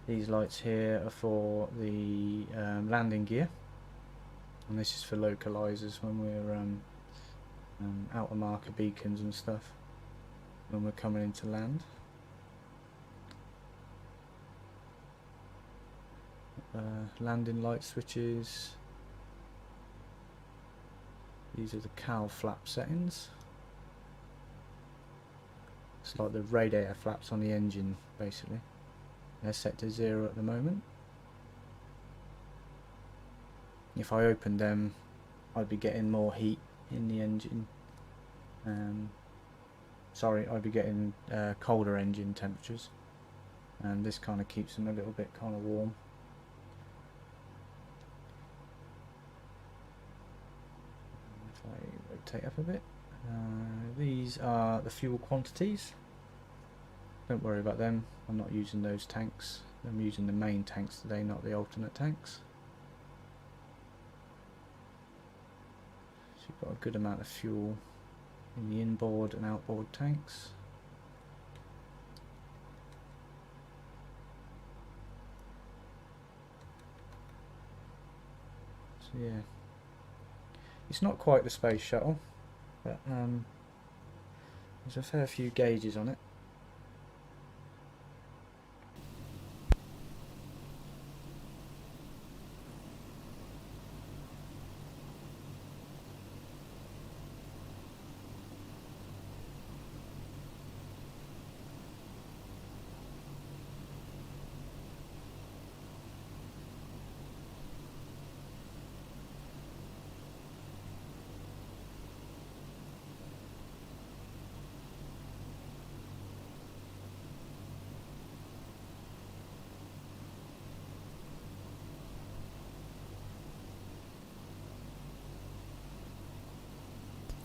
These lights here are for the landing gear, and this is for localizers when we're outer marker beacons and stuff when we're coming into land. Landing light switches. These are the cowl flap settings. It's like the radiator flaps on the engine basically. They're set to 0 at the moment. If I opened them, I'd be getting more heat in the engine. Sorry, I'd be getting colder engine temperatures, and this kind of keeps them a little bit kind of warm. If I rotate up a bit, these are the fuel quantities. Don't worry about them, I'm not using those tanks. I'm using the main tanks today, not the alternate tanks. So you've got a good amount of fuel in the inboard and outboard tanks. So yeah, it's not quite the space shuttle, but there's a fair few gauges on it.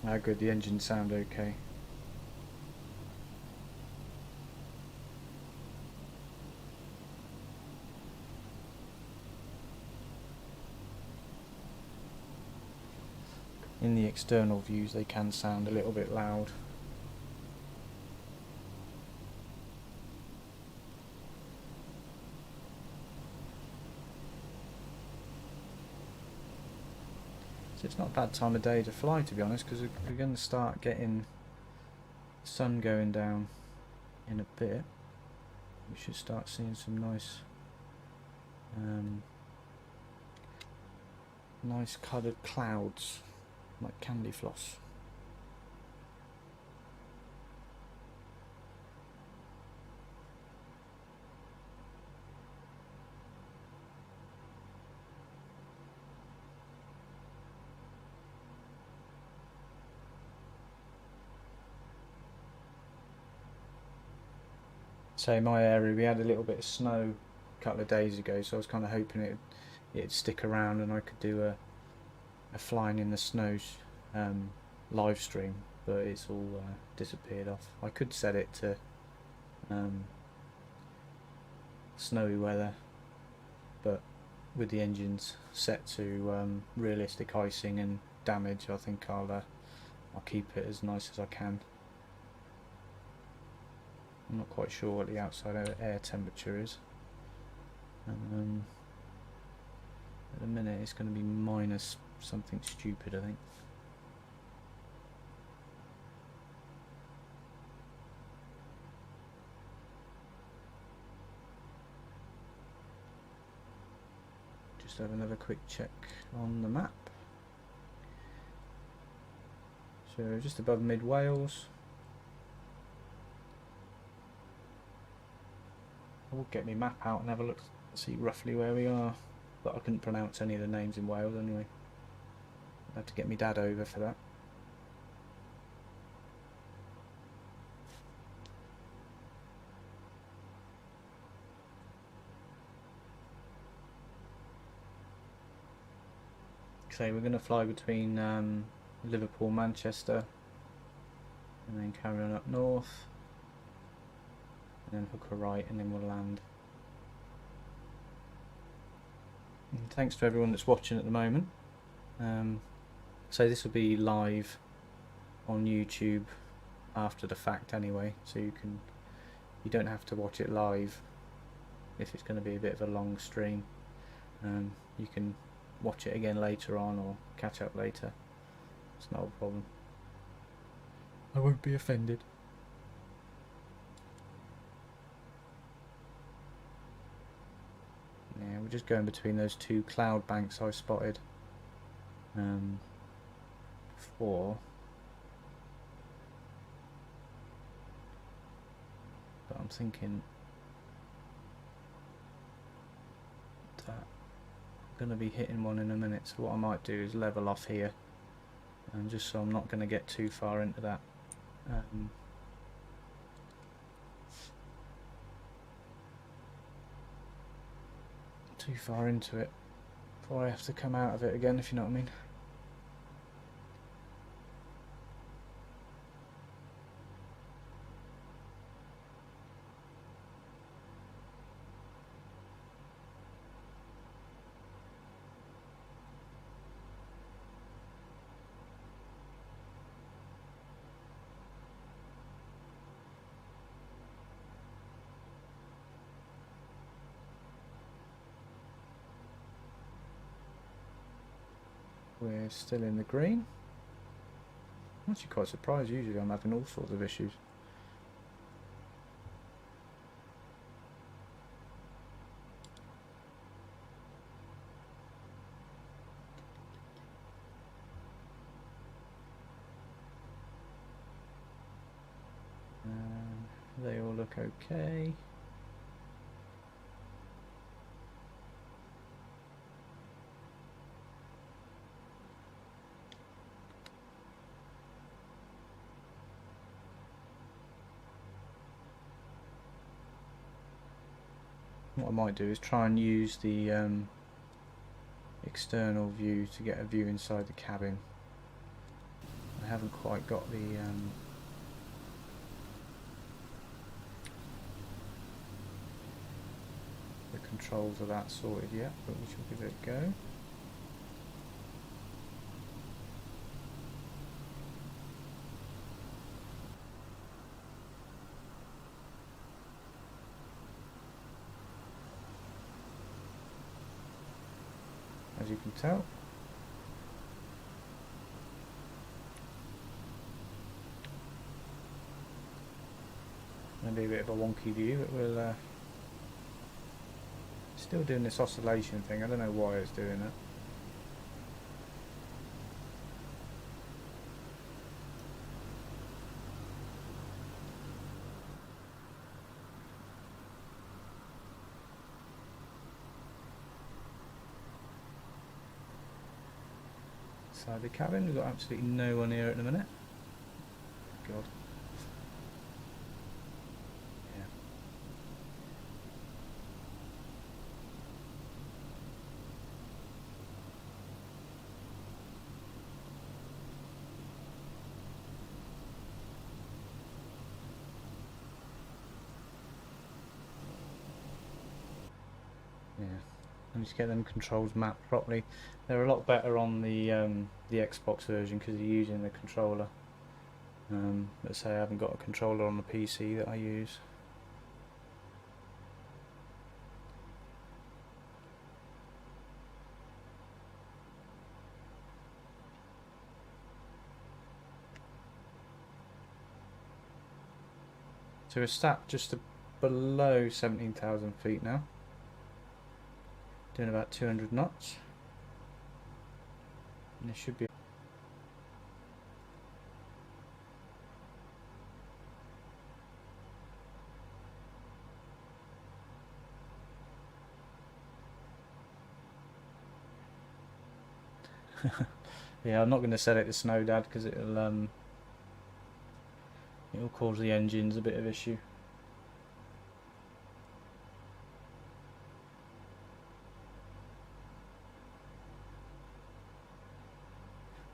How good, the engines sound okay. In the external views they can sound a little bit loud. So it's not a bad time of day to fly, to be honest, because we're going to start getting the sun going down in a bit. We should start seeing some nice nice coloured clouds like candy floss. So in my area we had a little bit of snow a couple of days ago, so I was kind of hoping it'd stick around and I could do a flying in the snow live stream, but it's all disappeared off. I could set it to snowy weather, but with the engines set to realistic icing and damage, I think I'll keep it as nice as I can. I'm not quite sure what the outside air temperature is. At the minute it's going to be minus something stupid, I think. Just have another quick check on the map. So just above mid Wales. I will get my map out and have a look, see roughly where we are, but I couldn't pronounce any of the names in Wales anyway. I'd have to get my dad over for that. So we're going to fly between Liverpool, Manchester, and then carry on up north. And then hook a right and then we'll land. And thanks to everyone that's watching at the moment. So this will be live on YouTube after the fact anyway, so you don't have to watch it live if it's going to be a bit of a long stream. You can watch it again later on or catch up later. It's not a problem. I won't be offended. Yeah, we're just going between those two cloud banks I spotted before. But I'm thinking that I'm going to be hitting one in a minute, so what I might do is level off here, and just so I'm not going to get too far into that. Too far into it before I have to come out of it again, if you know what I mean. We're still in the green. I'm actually quite surprised, usually I'm having all sorts of issues. They all look okay. What I might do is try and use the external view to get a view inside the cabin. I haven't quite got the controls of that sorted yet, but we shall give it a go. As you can tell, maybe a bit of a wonky view, but we'll still doing this oscillation thing. I don't know why it's doing that. Inside the cabin, we've got absolutely no one here at the minute. God. Yeah. Yeah. I need to get them controls mapped properly. They're a lot better on the Xbox version because you're using the controller. Let's say I haven't got a controller on the PC that I use. So we're sat just below 17,000 feet now. Doing about 200 knots. And it should be. Yeah, I'm not going to set it to snow, Dad, because it'll cause the engines a bit of issue.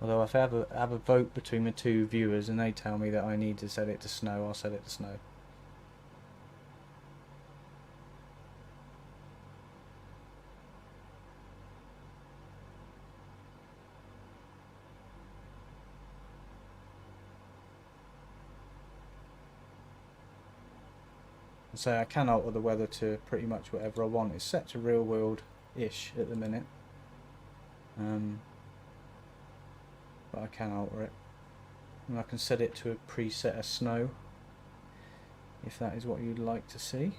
Although if I have a vote between the two viewers and they tell me that I need to set it to snow, I'll set it to snow. So I can alter the weather to pretty much whatever I want. It's set to real world-ish at the minute. but I can alter it, and I can set it to a preset of snow if that is what you'd like to see.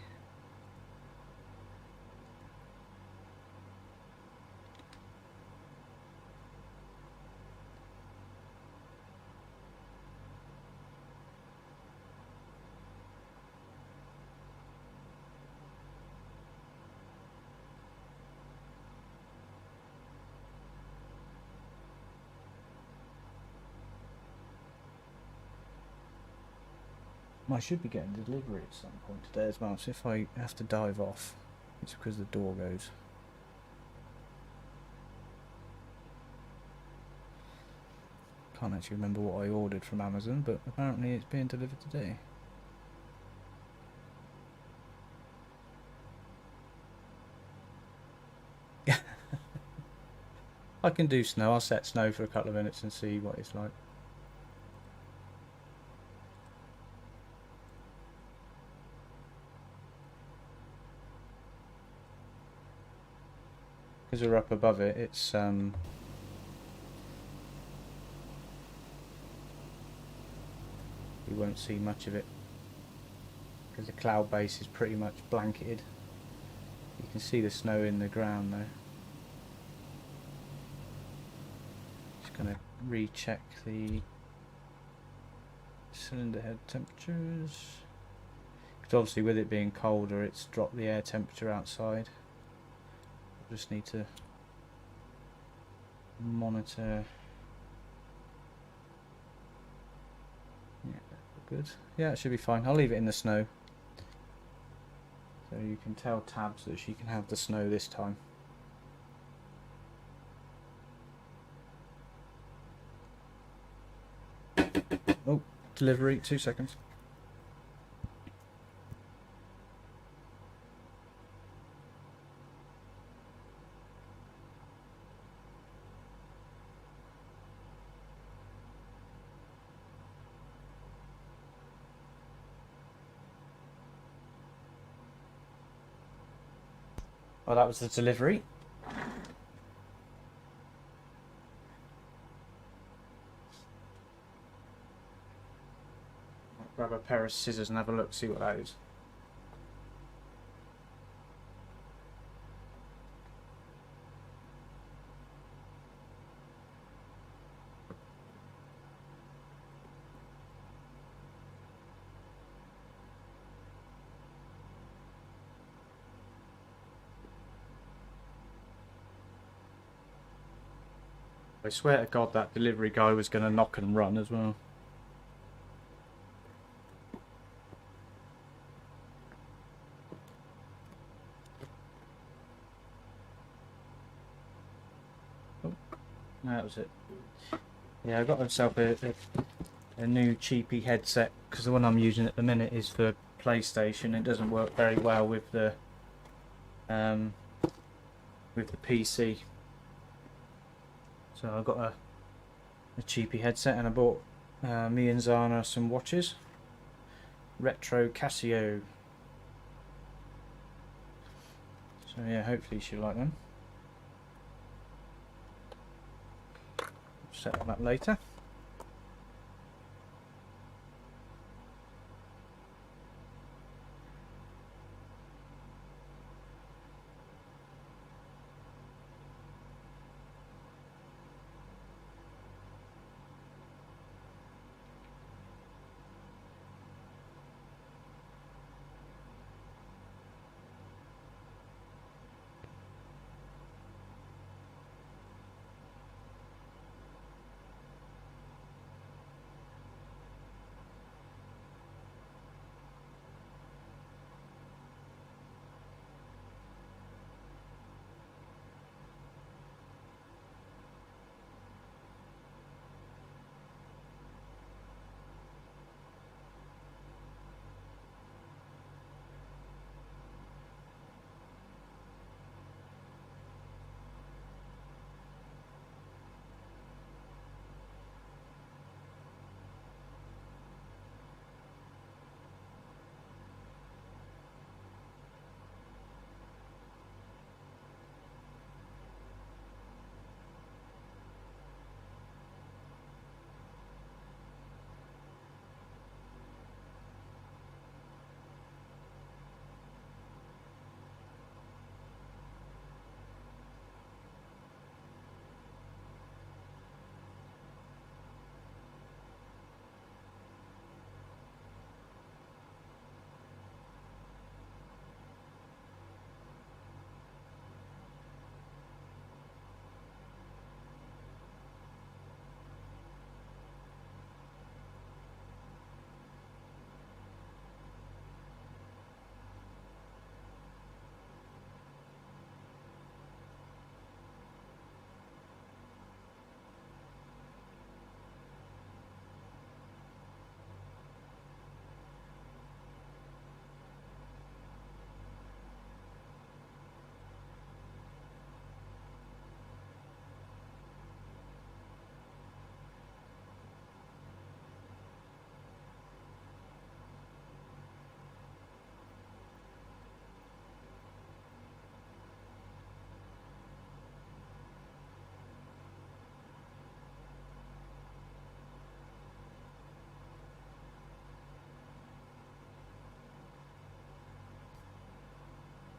I should be getting delivery at some point today as well, so if I have to dive off, it's because the door goes. Can't actually remember what I ordered from Amazon, but apparently it's being delivered today. I can do snow. I'll set snow for a couple of minutes and see what it's like. Because we're up above it, it's you won't see much of it because the cloud base is pretty much blanketed. You can see the snow in the ground though. Just gonna recheck the cylinder head temperatures, because obviously with it being colder it's dropped the air temperature outside. Just need to monitor. Yeah, good. Yeah, it should be fine. I'll leave it in the snow, so you can tell Tabs that she can have the snow this time. Oh, delivery, 2 seconds. Well, that was the delivery. I'll grab a pair of scissors and have a look, see what that is. I swear to God that delivery guy was going to knock and run as well. Oh, that was it. Yeah, I got myself a new cheapy headset, because the one I'm using at the minute is for PlayStation. It doesn't work very well with the PC. So I got a cheapy headset, and I bought me and Zana some watches. Retro Casio. So yeah, hopefully she'll like them. Set them up later.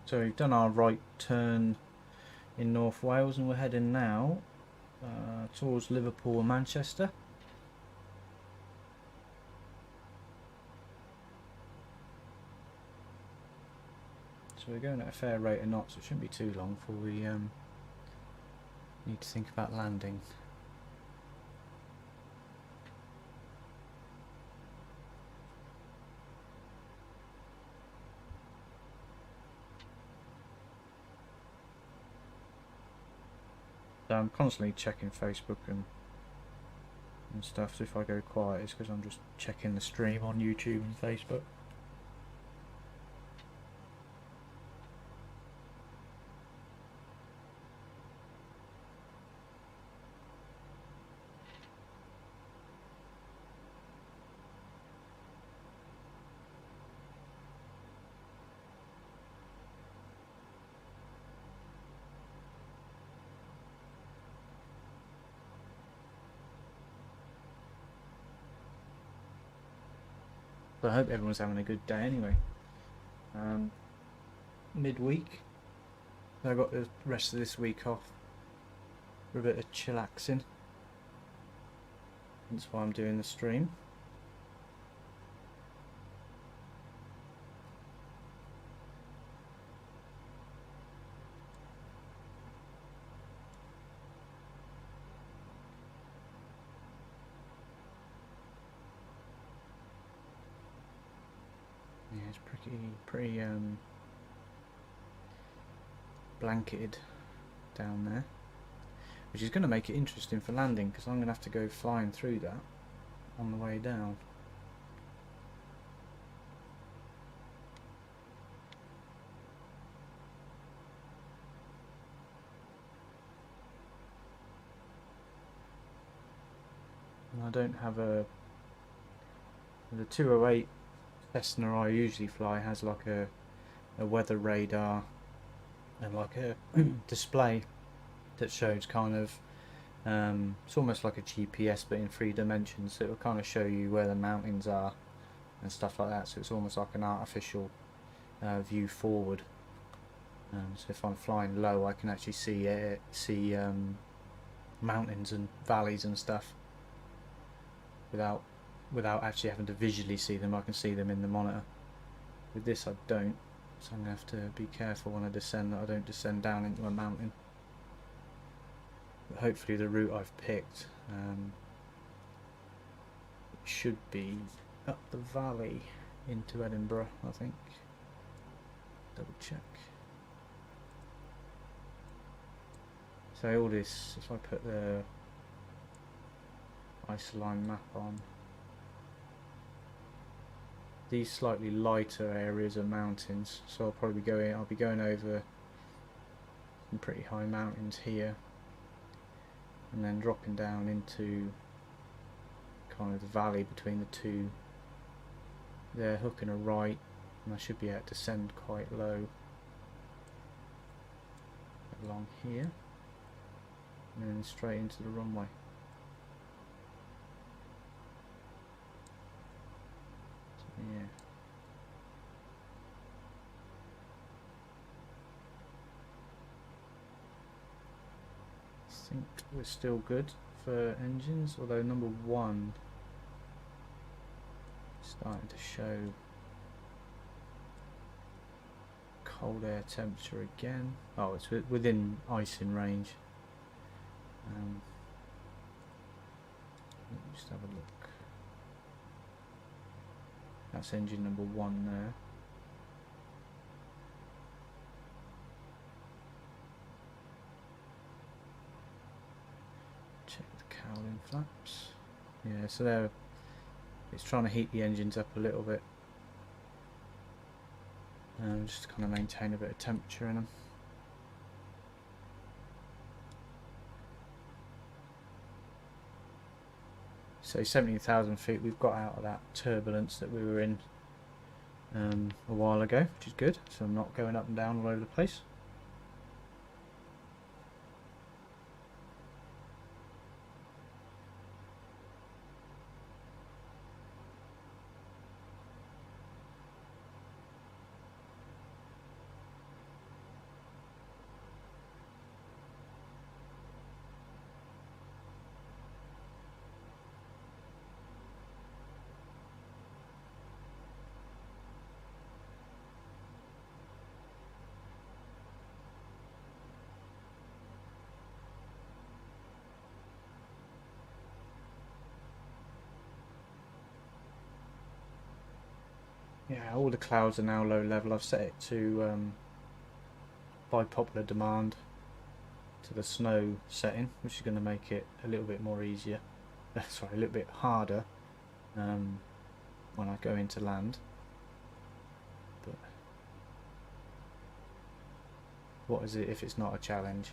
So we've done our right turn in North Wales and we're heading now towards Liverpool and Manchester. So we're going at a fair rate of knots, so it shouldn't be too long before we need to think about landing. So I'm constantly checking Facebook and stuff, so if I go quiet it's because I'm just checking the stream on YouTube and Facebook. But I hope everyone's having a good day anyway. Midweek, I got the rest of this week off for a bit of chillaxing. That's why I'm doing the stream. Yeah, it's pretty blanketed down there, which is going to make it interesting for landing because I'm going to have to go flying through that on the way down. And I don't have the 208 Cessna I usually fly has like a weather radar and like a display that shows kind of it's almost like a GPS but in 3 dimensions, so it will kind of show you where the mountains are and stuff like that, so it's almost like an artificial view forward. So if I'm flying low I can actually see mountains and valleys and stuff without actually having to visually see them. I can see them in the monitor. With this I don't, so I'm going to have to be careful when I descend that I don't descend down into a mountain. But hopefully the route I've picked should be up the valley into Edinburgh, I think. Double check. So all this, if I put the isoline map on, these slightly lighter areas are mountains, so I'll be going over some pretty high mountains here and then dropping down into kind of the valley between the two there, hooking a right, and I should be able to descend quite low along here and then straight into the runway. Yeah. I think we're still good for engines, although number 1 is starting to show cold air temperature again. Oh, it's within icing range. Let me just have a look. That's engine number 1 there. Check the cowling flaps. Yeah, so it's trying to heat the engines up a little bit. Just to kind of maintain a bit of temperature in them. So 17,000 feet we've got out of that turbulence that we were in a while ago, which is good, so I'm not going up and down all over the place. Yeah, all the clouds are now low level. I've set it to by popular demand to the snow setting, which is going to make it a little bit more easier. Sorry, a little bit harder when I go into land. But what is it if it's not a challenge?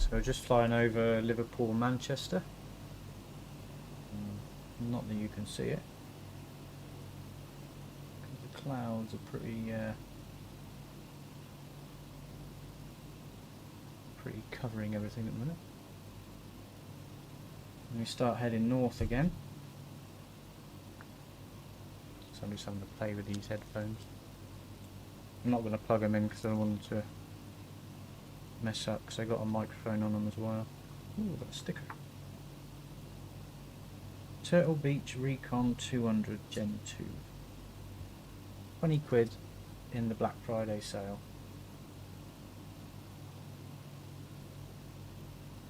So just flying over Liverpool, Manchester. Not that you can see it. The clouds are pretty covering everything at the minute. And we start heading north again. Somebody's having to play with these headphones. I'm not going to plug them in because I don't want them to mess up, because I got a microphone on them as well. Ooh, got a sticker. Turtle Beach Recon 200 Gen 2. 20 quid in the Black Friday sale.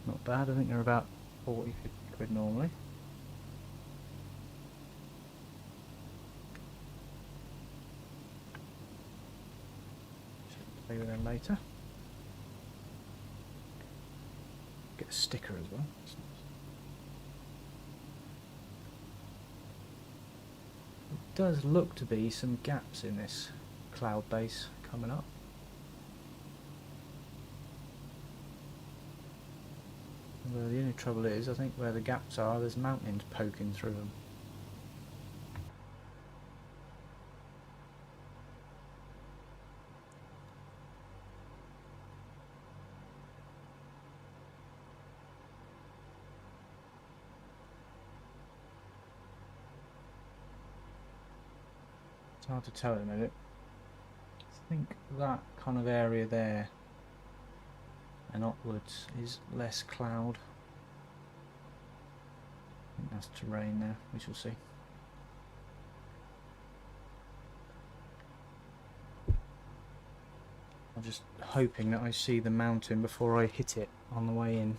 Not bad, I think they're about 40, 50 quid normally. Should play with them later. Get a sticker as well. That's nice. It does look to be some gaps in this cloud base coming up. Well, the only trouble is, I think where the gaps are, there's mountains poking through them. It's hard to tell in a minute. I think that kind of area there and upwards is less cloud. I think that's terrain there, we shall see. I'm just hoping that I see the mountain before I hit it on the way in.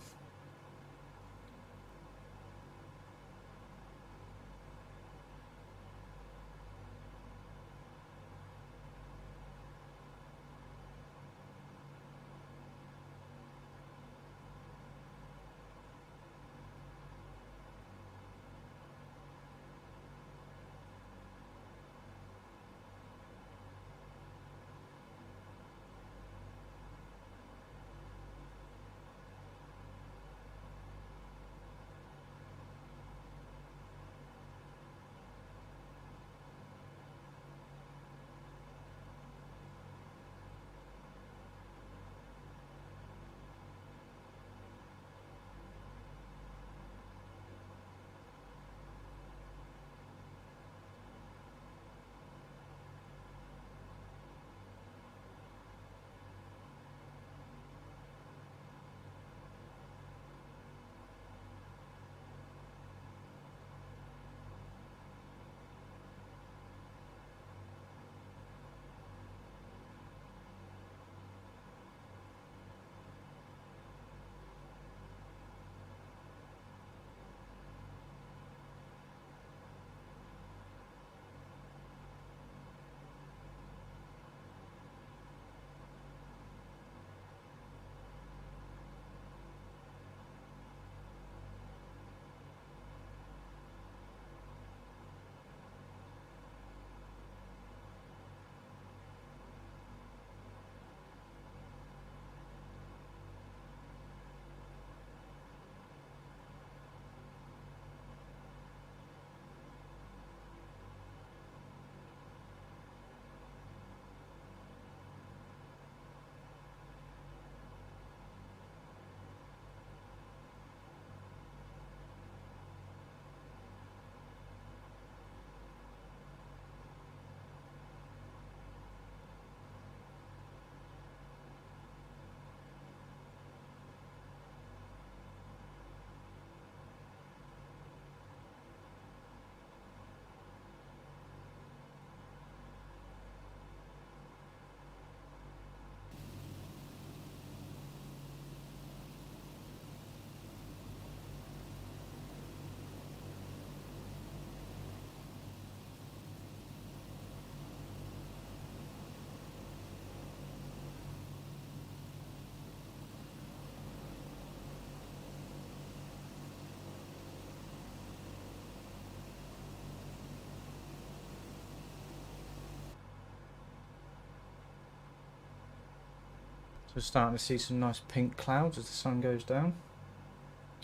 We're starting to see some nice pink clouds as the sun goes down.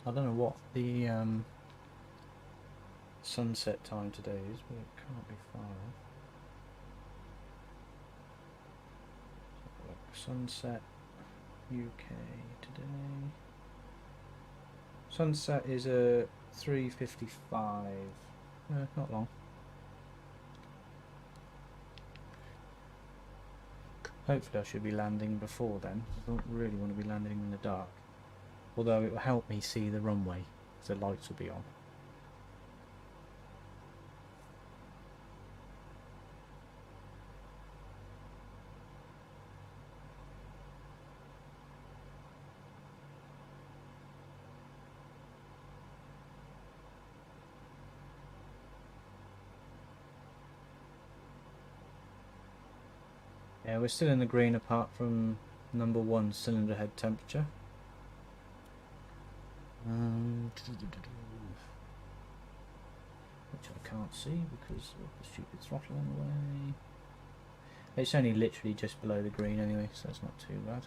I don't know what the sunset time today is, but it can't be far off. Sunset UK today. Sunset is a 3:55. Not long. Hopefully I should be landing before then. I don't really want to be landing in the dark. Although it will help me see the runway, because the lights will be on. Yeah, we're still in the green apart from number 1 cylinder head temperature. Which I can't see because of the stupid throttle on the way. It's only literally just below the green anyway, so that's not too bad.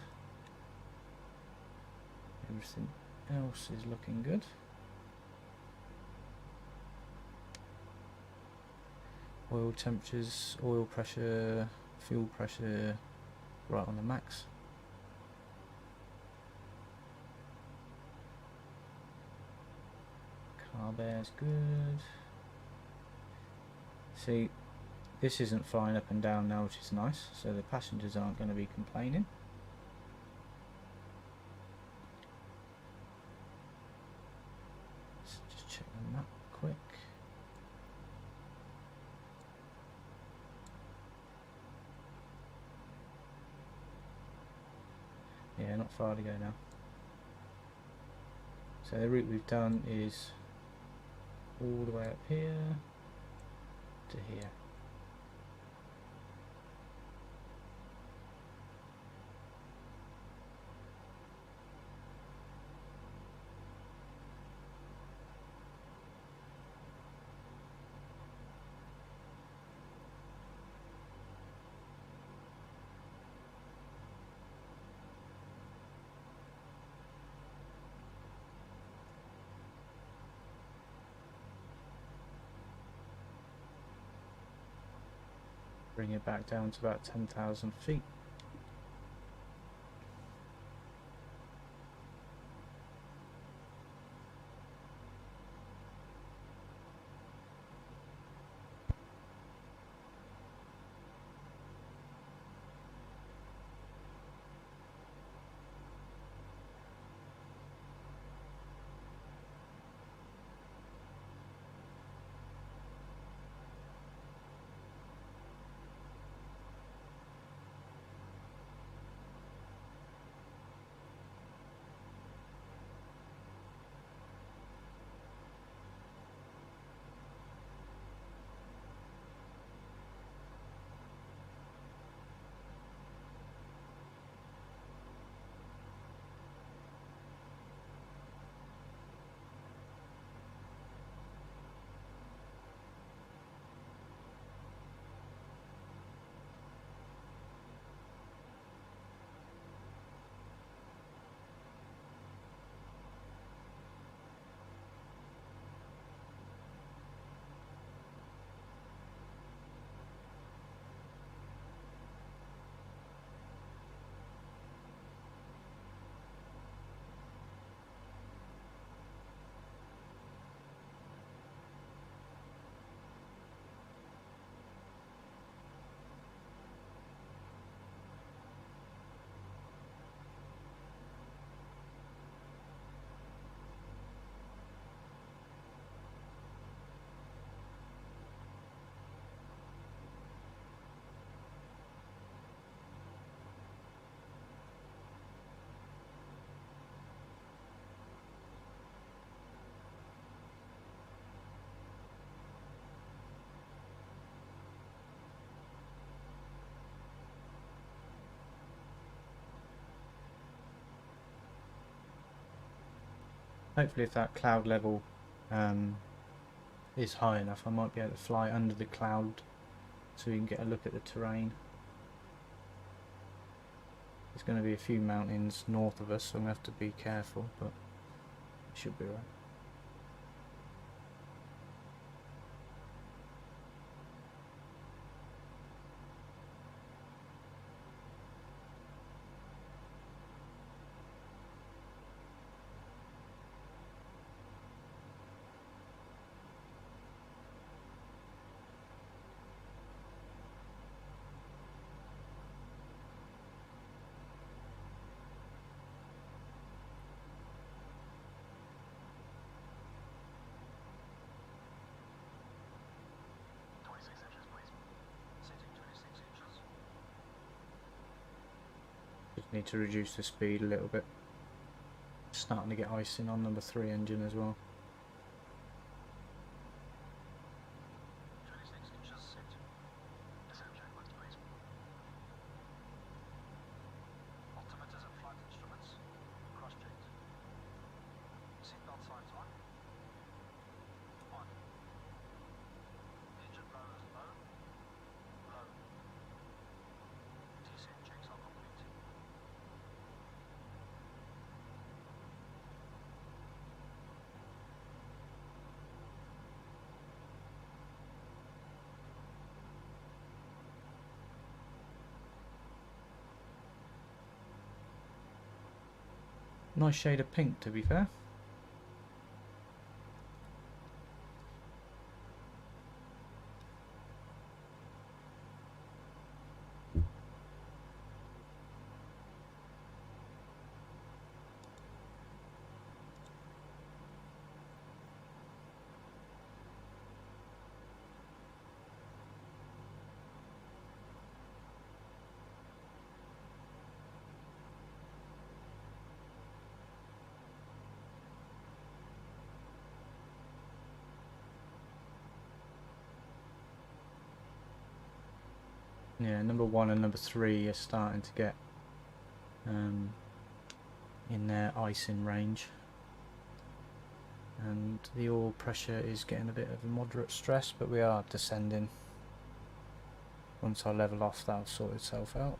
Everything else is looking good. Oil temperatures, oil pressure, fuel pressure right on the max. Carb air's good. See, this isn't flying up and down now, which is nice, so the passengers aren't going to be complaining. Let's just check the map quick. Yeah, not far to go now. So the route we've done is all the way up here to here. Bring it back down to about 10,000 feet. Hopefully if that cloud level is high enough, I might be able to fly under the cloud so we can get a look at the terrain. There's going to be a few mountains north of us, so I'm going to have to be careful, but it should be alright. Just need to reduce the speed a little bit. Starting to get icing on number 3 engine as well. 26 inches set. Descent checkpoints, please. Altimeters and flight instruments cross-checked. Seatbelt signs on. On. Engine blowers low. Low. Descent checks are complete. Nice shade of pink, to be fair. Yeah, number 1 and number 3 are starting to get in their icing range, and the oil pressure is getting a bit of a moderate stress, but we are descending. Once I level off, that'll sort itself out.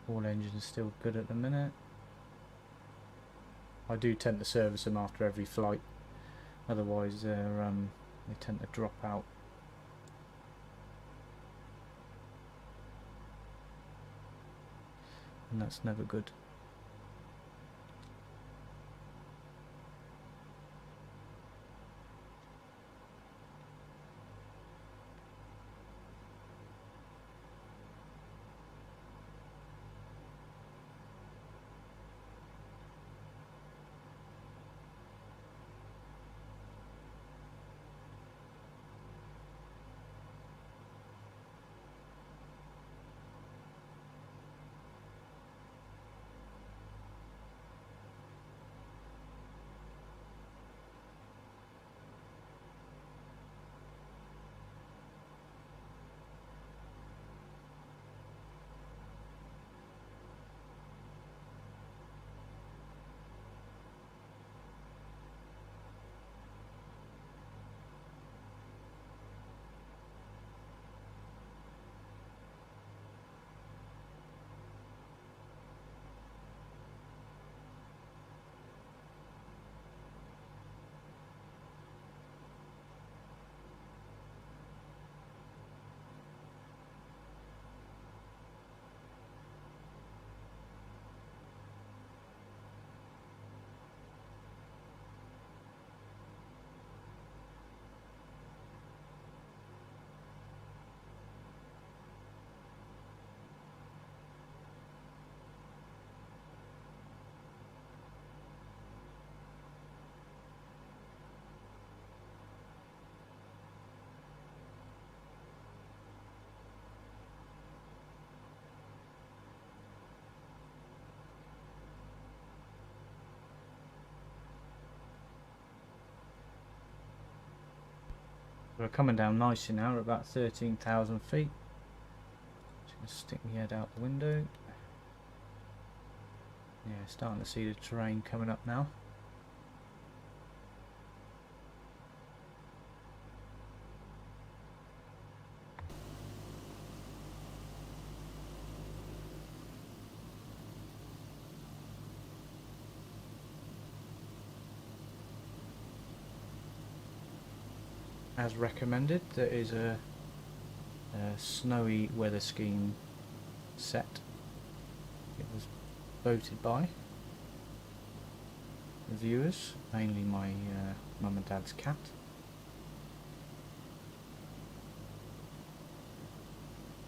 All engines still good at the minute. I do tend to service them after every flight, otherwise they tend to drop out. And that's never good. We're coming down nicely now, we're about 13,000 feet. Just going to stick my head out the window. Yeah, starting to see the terrain coming up now. as recommended. There is a snowy weather scheme set. It was voted by the viewers, mainly my mum and dad's cat.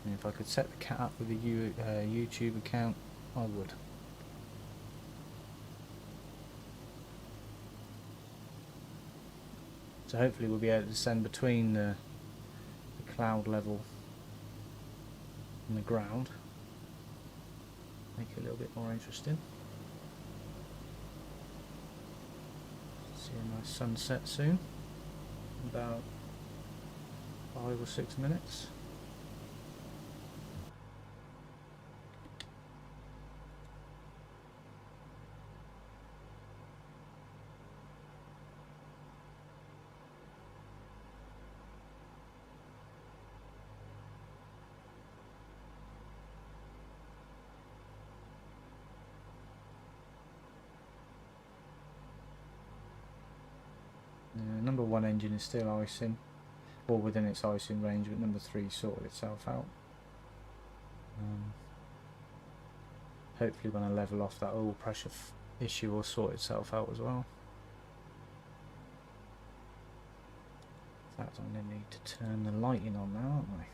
And if I could set the cat up with a YouTube account, I would. So hopefully we'll be able to descend between the cloud level and the ground. Make it a little bit more interesting. See a nice sunset soon. About 5 or 6 minutes. Number 1 engine is still icing, or within its icing range, but number 3 sorted itself out. Hopefully when I level off, that oil pressure issue will sort itself out as well. In fact, I'm going to need to turn the lighting on now, aren't I?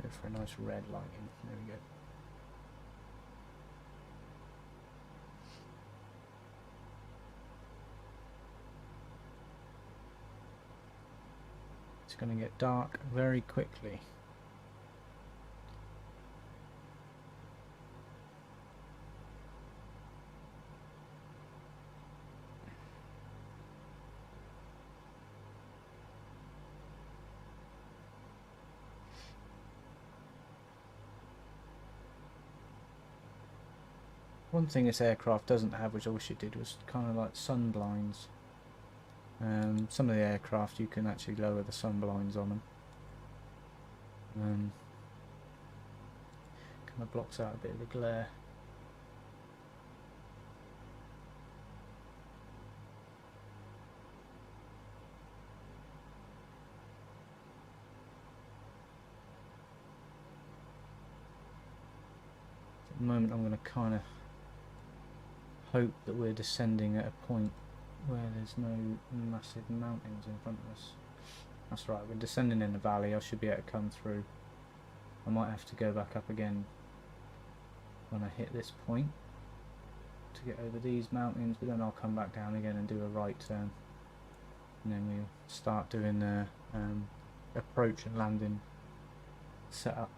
Go for a nice red lighting. There we go. It's going to get dark very quickly. One thing this aircraft doesn't have, which I wish it did, was kind of like sun blinds. Some of the aircraft you can actually lower the sun blinds on them. Kind of blocks out a bit of the glare. At the moment I'm going to kind of hope that we're descending at a point where there's no massive mountains in front of us. That's right, we're descending in the valley. I should be able to come through. I might have to go back up again when I hit this point to get over these mountains, but then I'll come back down again and do a right turn, and then we'll start doing the approach and landing setup.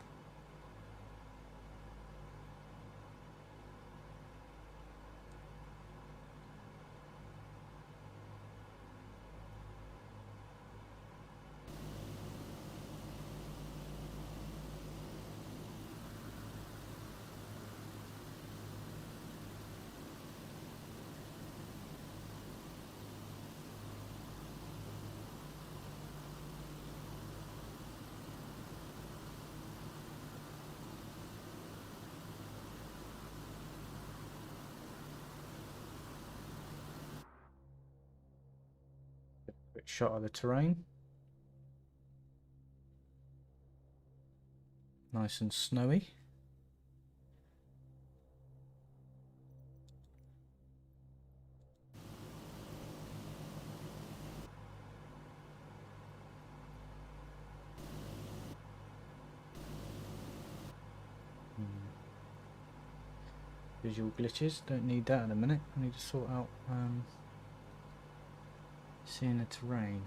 Quick shot of the terrain. Nice and snowy. Visual glitches, don't need that in a minute. I need to sort out seeing the terrain.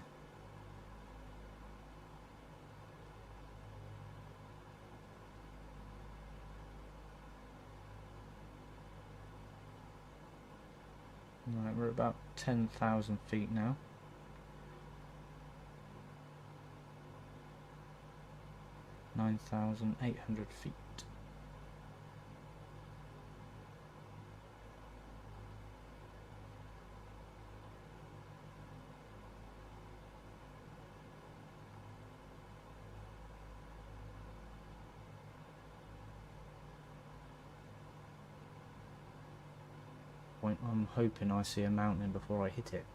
Right, we're about 10,000 feet now. (9,800 feet). point I'm hoping I see a mountain before I hit it.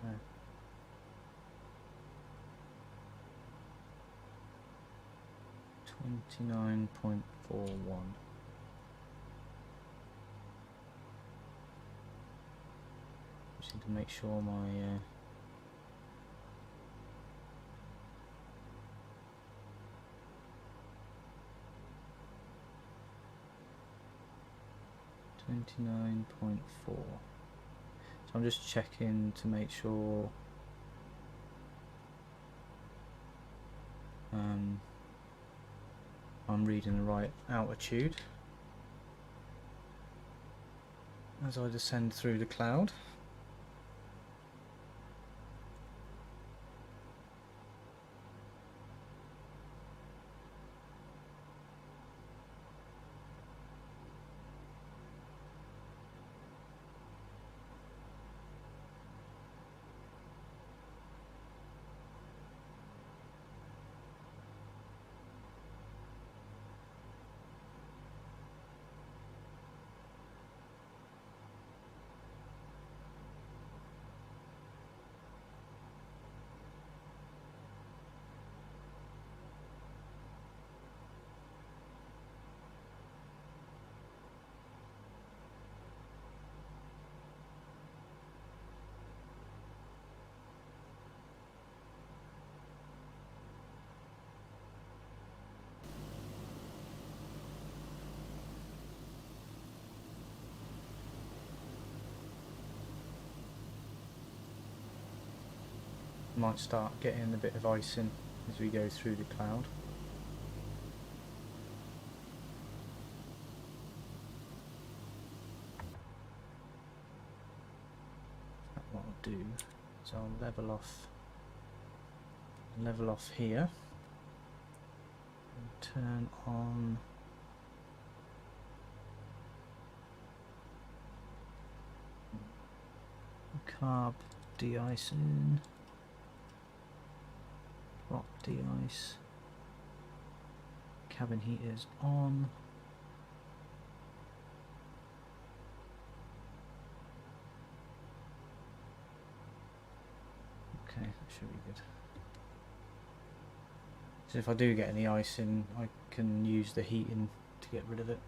No. 29.41. Just need to make sure my 29.4. So I'm just checking to make sure I'm reading the right altitude as I descend through the cloud. Might start getting a bit of icing as we go through the cloud. What I'll do is I'll level off here and turn on carb de-icing. Rock de-ice, cabin heaters on. Okay, that should be good. So if I do get any icing, I can use the heating to get rid of it.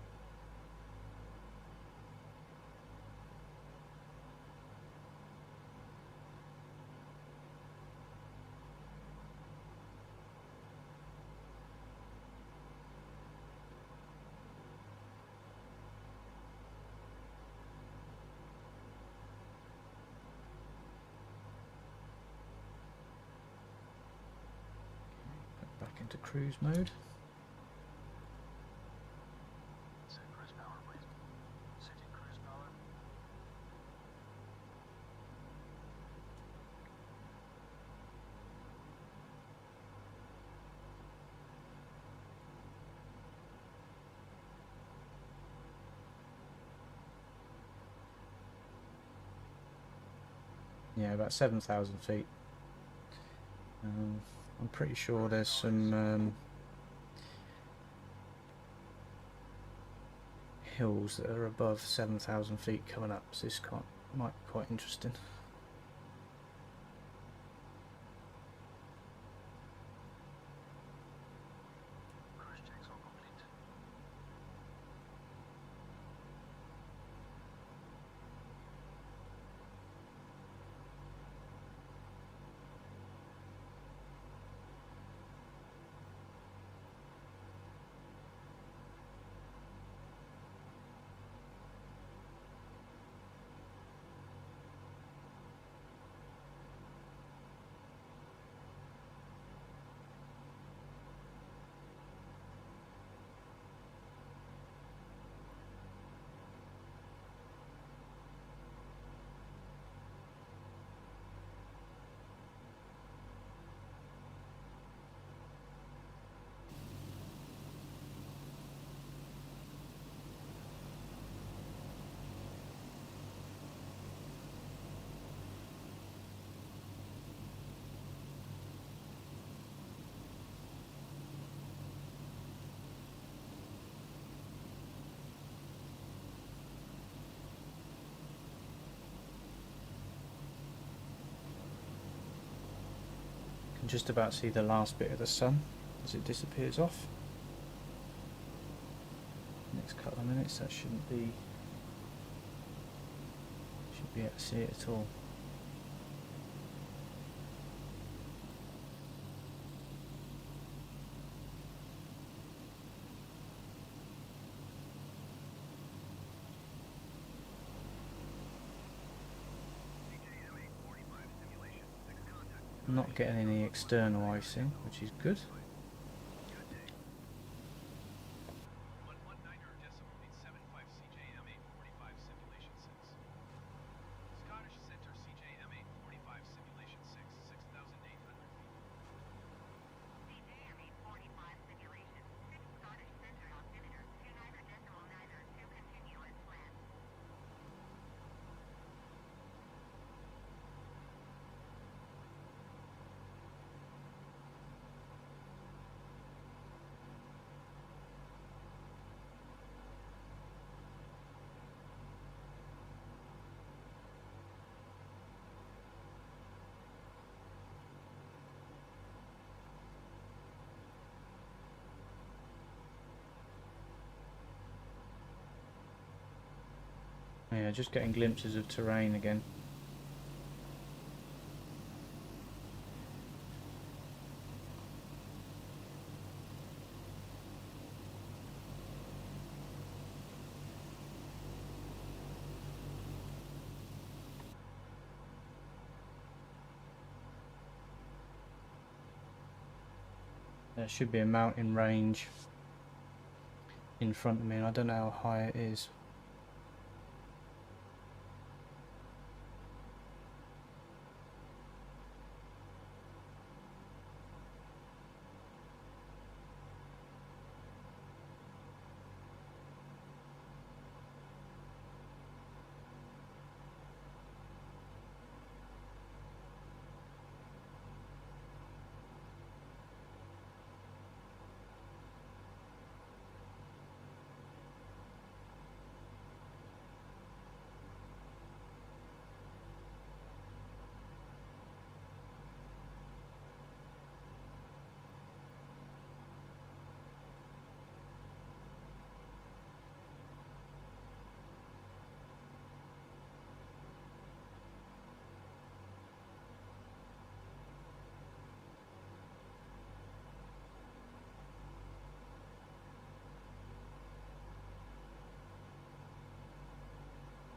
Back into cruise mode. Set cruise power, please. Setting cruise power. Yeah, about 7,000 feet. I'm pretty sure there's some hills that are above 7,000 feet coming up, so this might be quite interesting. Cruise checks all complete. can just about see the last bit of the sun as it disappears off. Next couple of minutes, that should be able to see it at all. Not getting any external icing, which is good. 119.875 CJM845 Simulation 6. Scottish Centre CJM845 Simulation 6, 6,800 feet. CJM845 simulation, 6 Scottish Centre altimeter, 2 continuous land. Yeah, just getting glimpses of terrain again. There should be a mountain range in front of me, and I don't know how high it is.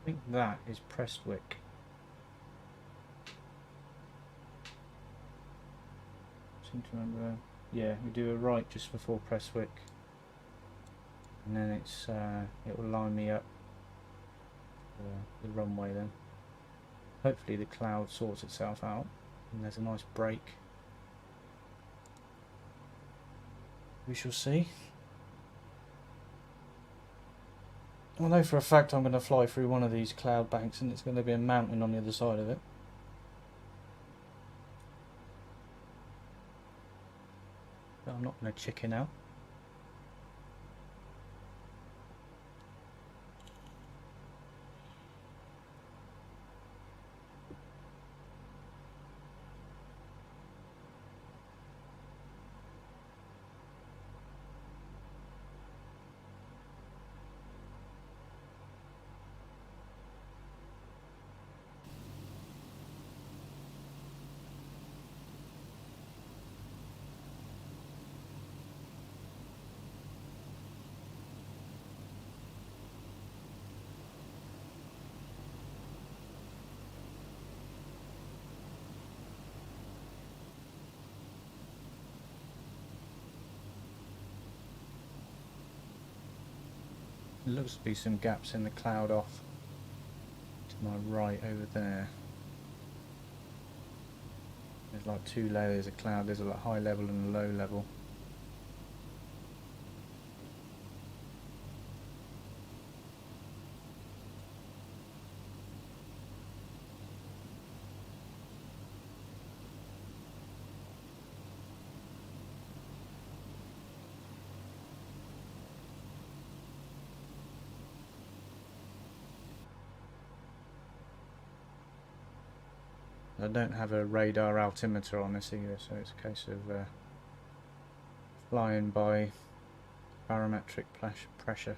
I think that is Prestwick. Seem to remember. Yeah, we do a right just before Prestwick, and then it's it will line me up the runway. Then hopefully the cloud sorts itself out, and there's a nice break. We shall see. I know for a fact I'm going to fly through one of these cloud banks, and it's going to be a mountain on the other side of it. But I'm not going to chicken out. There looks to be some gaps in the cloud off to my right over there. There's like two layers of cloud. There's a like high level and a low level. I don't have a radar altimeter on this either, so it's a case of flying by barometric pressure.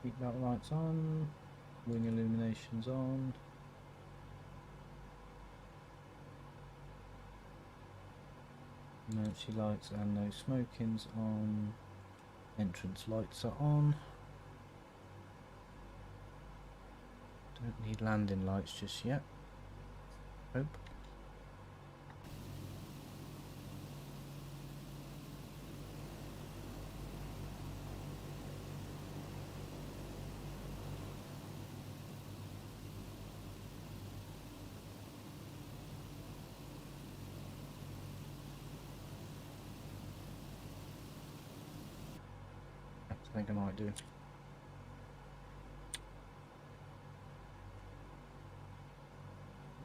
Seatbelt lights on, wing illuminations on. Emergency lights and no smoking's on. Entrance lights are on. Don't need landing lights just yet. Hope. I think I might do.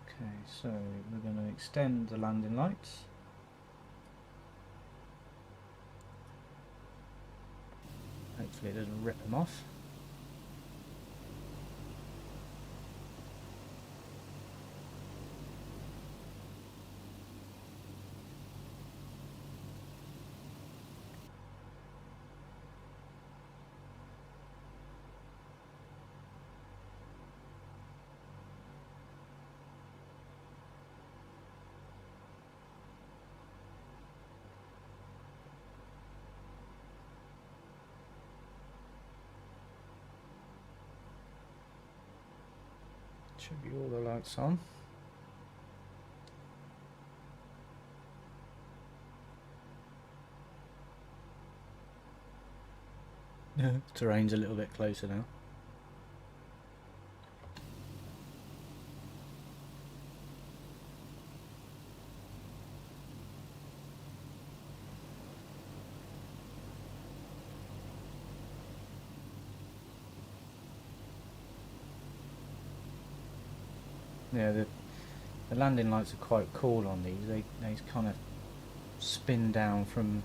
Okay, so we're going to extend the landing lights. Hopefully it doesn't rip them off. Should be all the lights on. Yeah, terrain's a little bit closer now. Yeah, the landing lights are quite cool on these. They kind of spin down from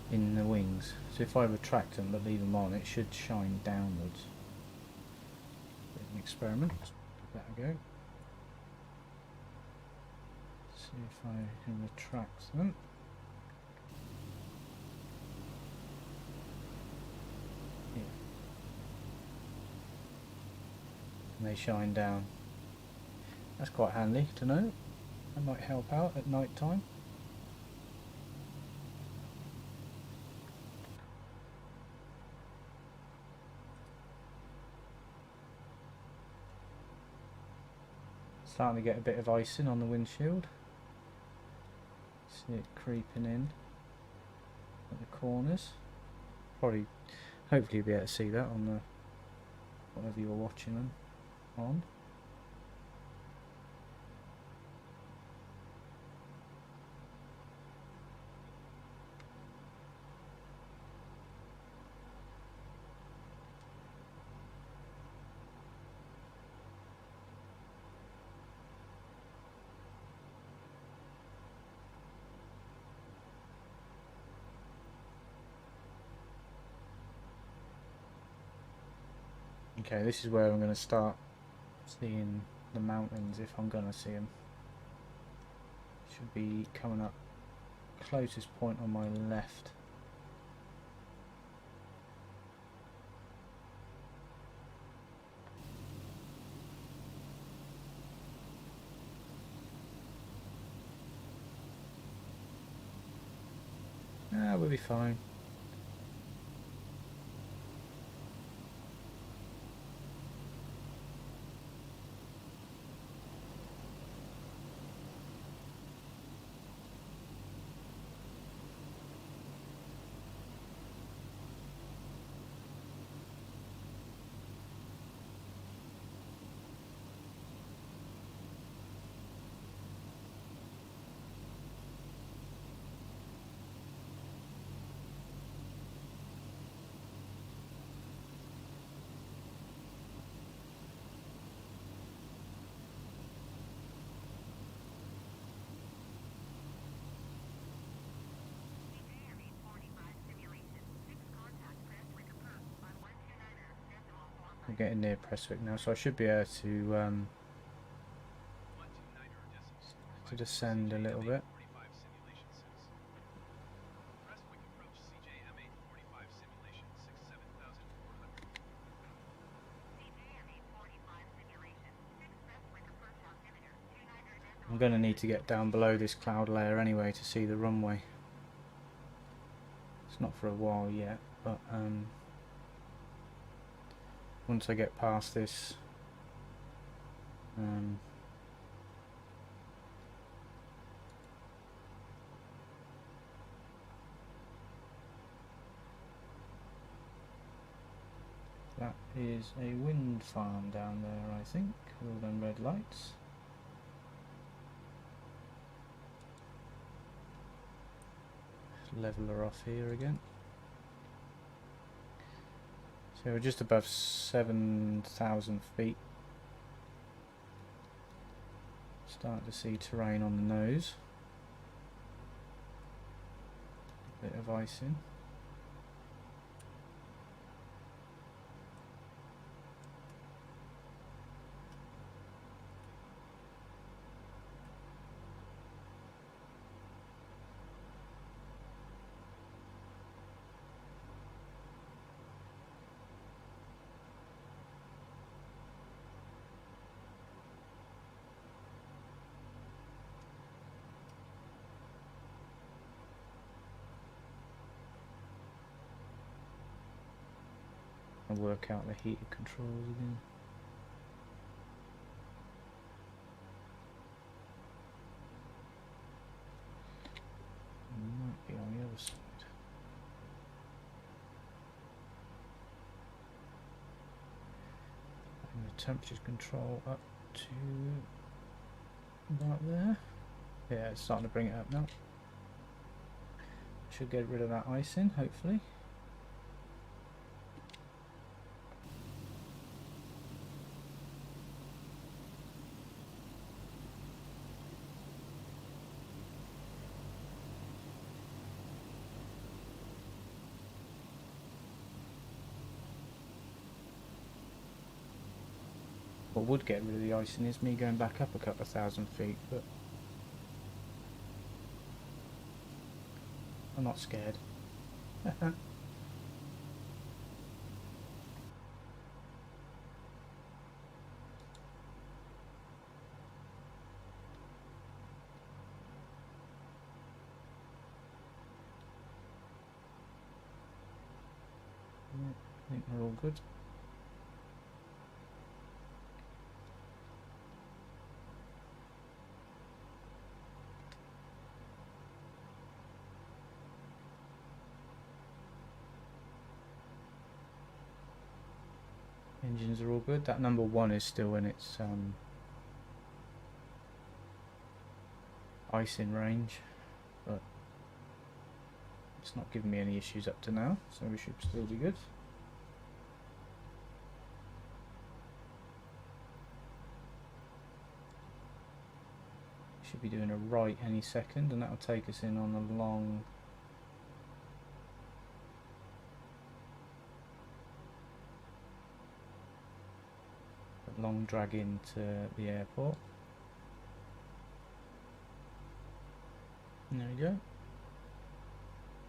in the wings. So if I retract them but leave them on, it should shine downwards. Bit of an experiment. Give that a go. See if I can retract them. And they shine down. That's quite handy to know. That might help out at night time. Starting to get a bit of icing on the windshield. See it creeping in at the corners. Hopefully you'll be able to see that on the whatever you're watching them on. Okay, this is where I'm going to start seeing the mountains, if I'm going to see them. Should be coming up closest point on my left. We'll be fine. We're getting near Prestwick now, so I should be able to descend a little bit. Simulation 6. Prestwick approach CJM845 simulation 67400. CJM845 simulation 6 Prestwick approach altimeter 29. I'm going to need to get down below this cloud layer anyway to see the runway. It's not for a while yet, but once I get past this that is a wind farm down there, I think, with all them red lights. Level her off here again. So we're just above 7,000 feet. Start to see terrain on the nose. Bit of icing. I'll work out the heated controls again. Might be on the other side. And the temperature control up to about there. Yeah, it's starting to bring it up now. Should get rid of that icing, hopefully. What would get rid of the icing is me going back up a couple of thousand feet, but I'm not scared. I think we're all good. Engines are all good. That number 1 is still in its icing range, but it's not giving me any issues up to now, so we should still be good. Should be doing a right any second, and that'll take us in on a long drag into the airport. And there we go.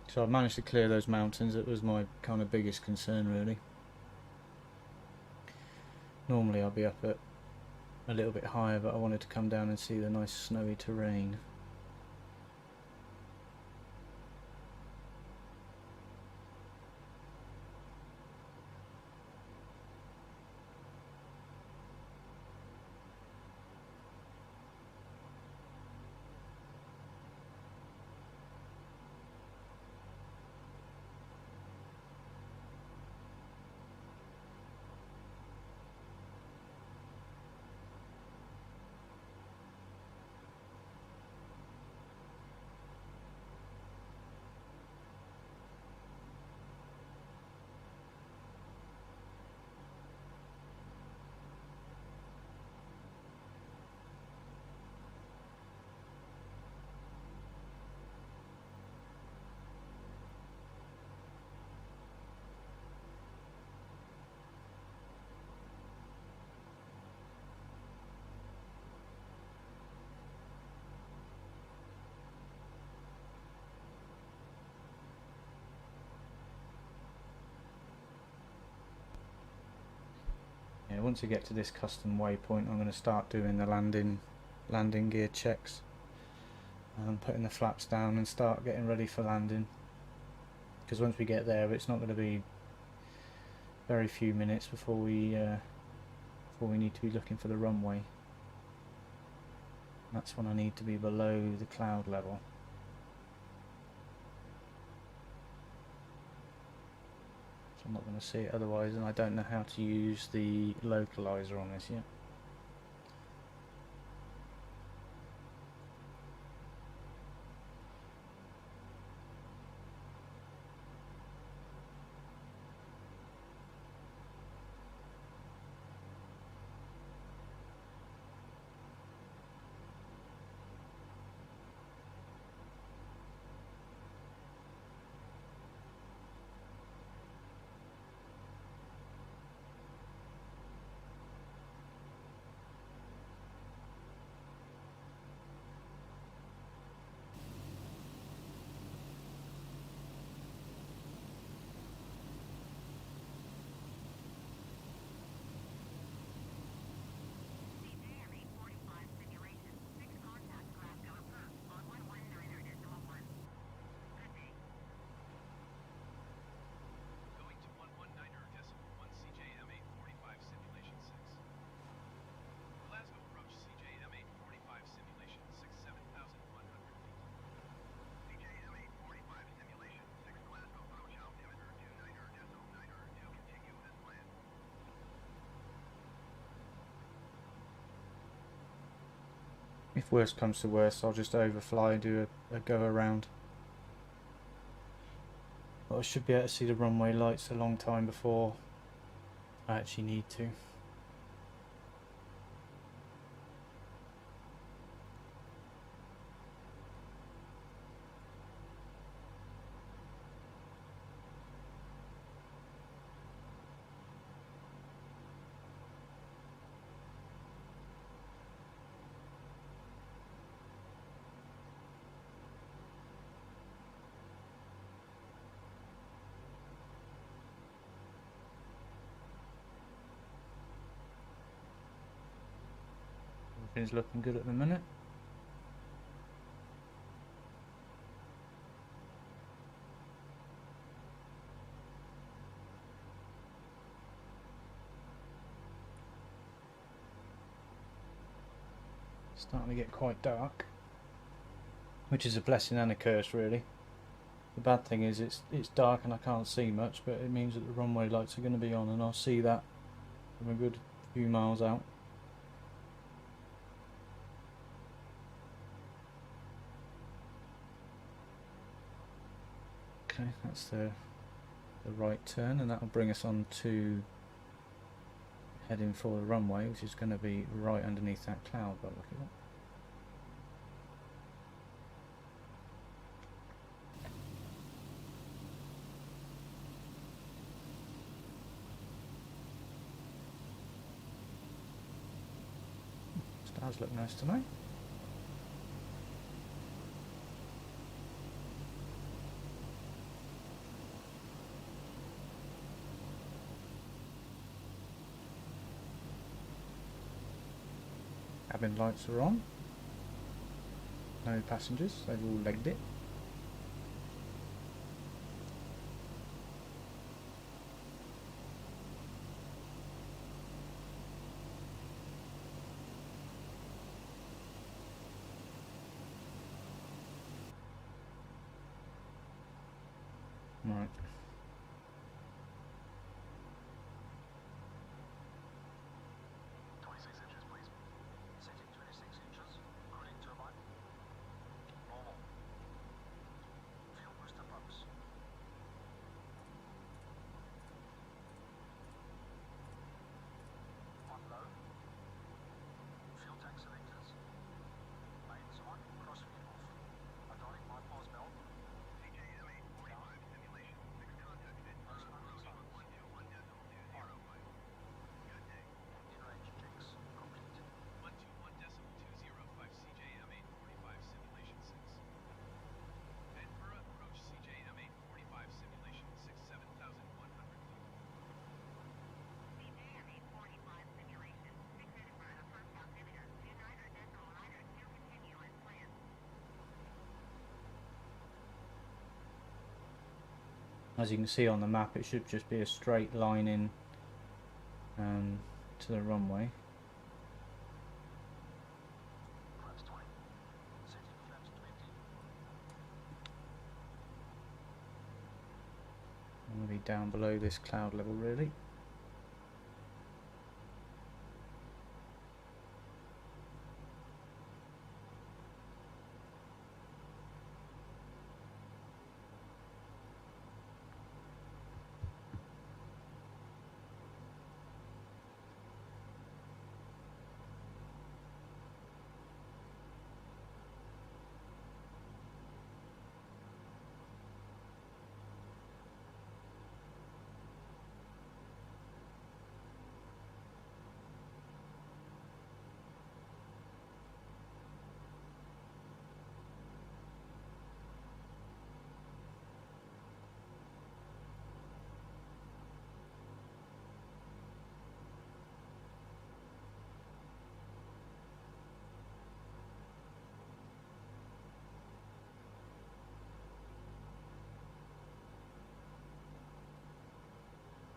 So I've managed to clear those mountains. It was my kind of biggest concern, really. Normally I'll be up at a little bit higher, but I wanted to come down and see the nice snowy terrain. once we get to this custom waypoint, I'm going to start doing the landing gear checks and putting the flaps down and start getting ready for landing, because once we get there it's not going to be very few minutes before we need to be looking for the runway. That's when I need to be below the cloud level. So I'm not going to see it otherwise, and I don't know how to use the localizer on this yet. CJM845 simulation 6 contact Glasgow approved on 119.1. Good day. Going to 119.1 CJM845 simulation 6. Glasgow approach CJM845 simulation 6 7,100 feet. CJM845 simulation 6 Glasgow approach altimeter 29.902. Continue as planned. If worst comes to worst, I'll just overfly and do a go around. But I should be able to see the runway lights a long time before I actually need to. Everything's looking good at the minute. Starting to get quite dark, which is a blessing and a curse really. The bad thing is it's dark and I can't see much, but it means that the runway lights are going to be on and I'll see that from a good few miles out. Okay, that's the right turn, and that'll bring us on to heading for the runway, which is going to be right underneath that cloud by the look of it. Stars look nice to me. Cabin lights are on. No passengers, they've all legged it. Right. 26 inches, please. Setting 26 inches. Cooling turbine. Normal. Fuel booster pumps. On low. Fuel tank selectors. Mains on, crossfeed off. Hydraulic bypass valve. CJM845 simulation 6 As you can see on the map, it should just be a straight line in to the runway. Flaps 20. Setting flaps 20. I'm going to be down below this cloud level really.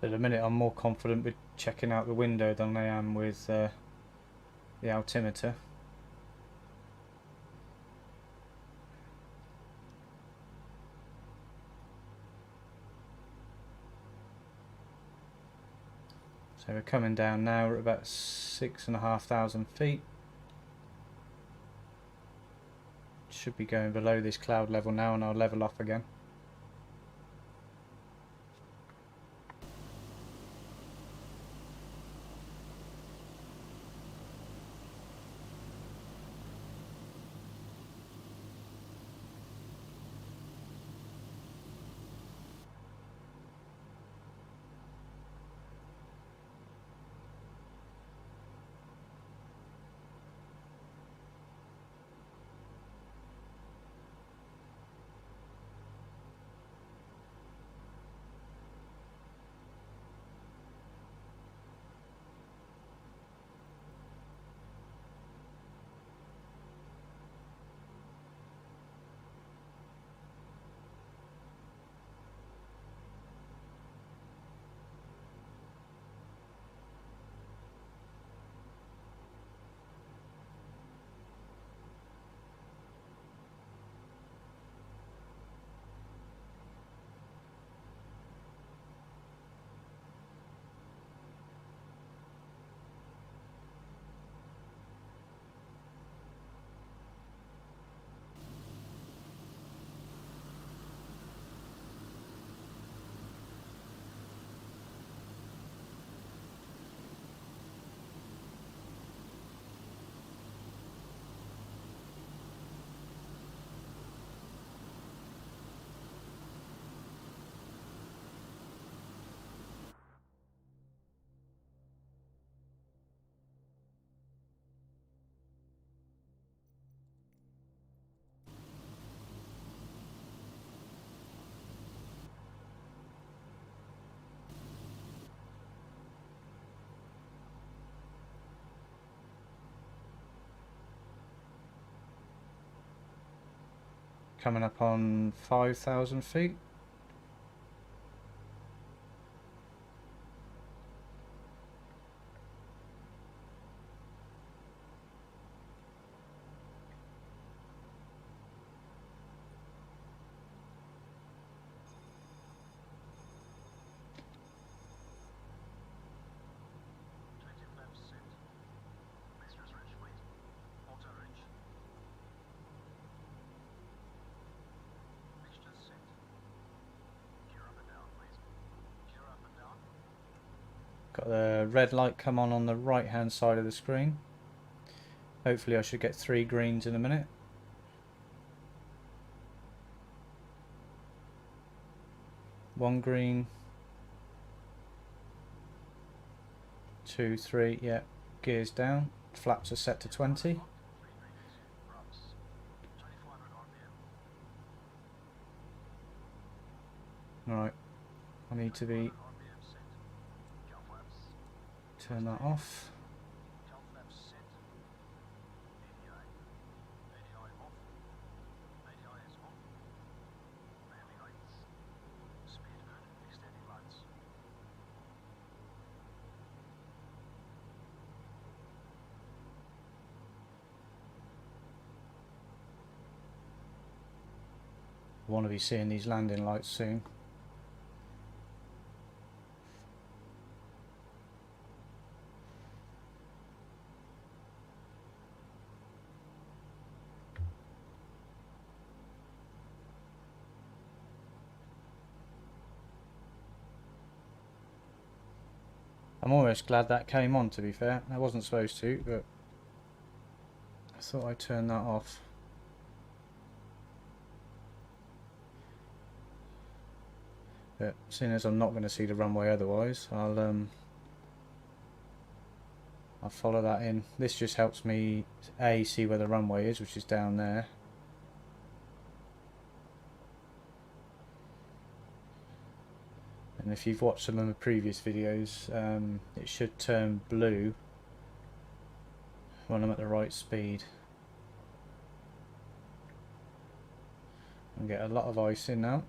At the minute I'm more confident with checking out the window than I am with the altimeter. So we're coming down now, we're at about 6,500 feet. Should be going below this cloud level now and I'll level off again. Coming up on 5,000 feet. Got the red light come on the right hand side of the screen. Hopefully I should get 3 greens in a minute. One green, 2, 3, yeah, gears down, flaps are set to 20. Alright, I need to be turn that off. want to be seeing these landing lights soon. I'm almost glad that came on, to be fair. I wasn't supposed to, but I thought I'd turn that off. But seeing as I'm not going to see the runway otherwise, I'll follow that in. This just helps me see where the runway is, which is down there. And if you've watched some of the previous videos, it should turn blue when I'm at the right speed. And get a lot of ice in now.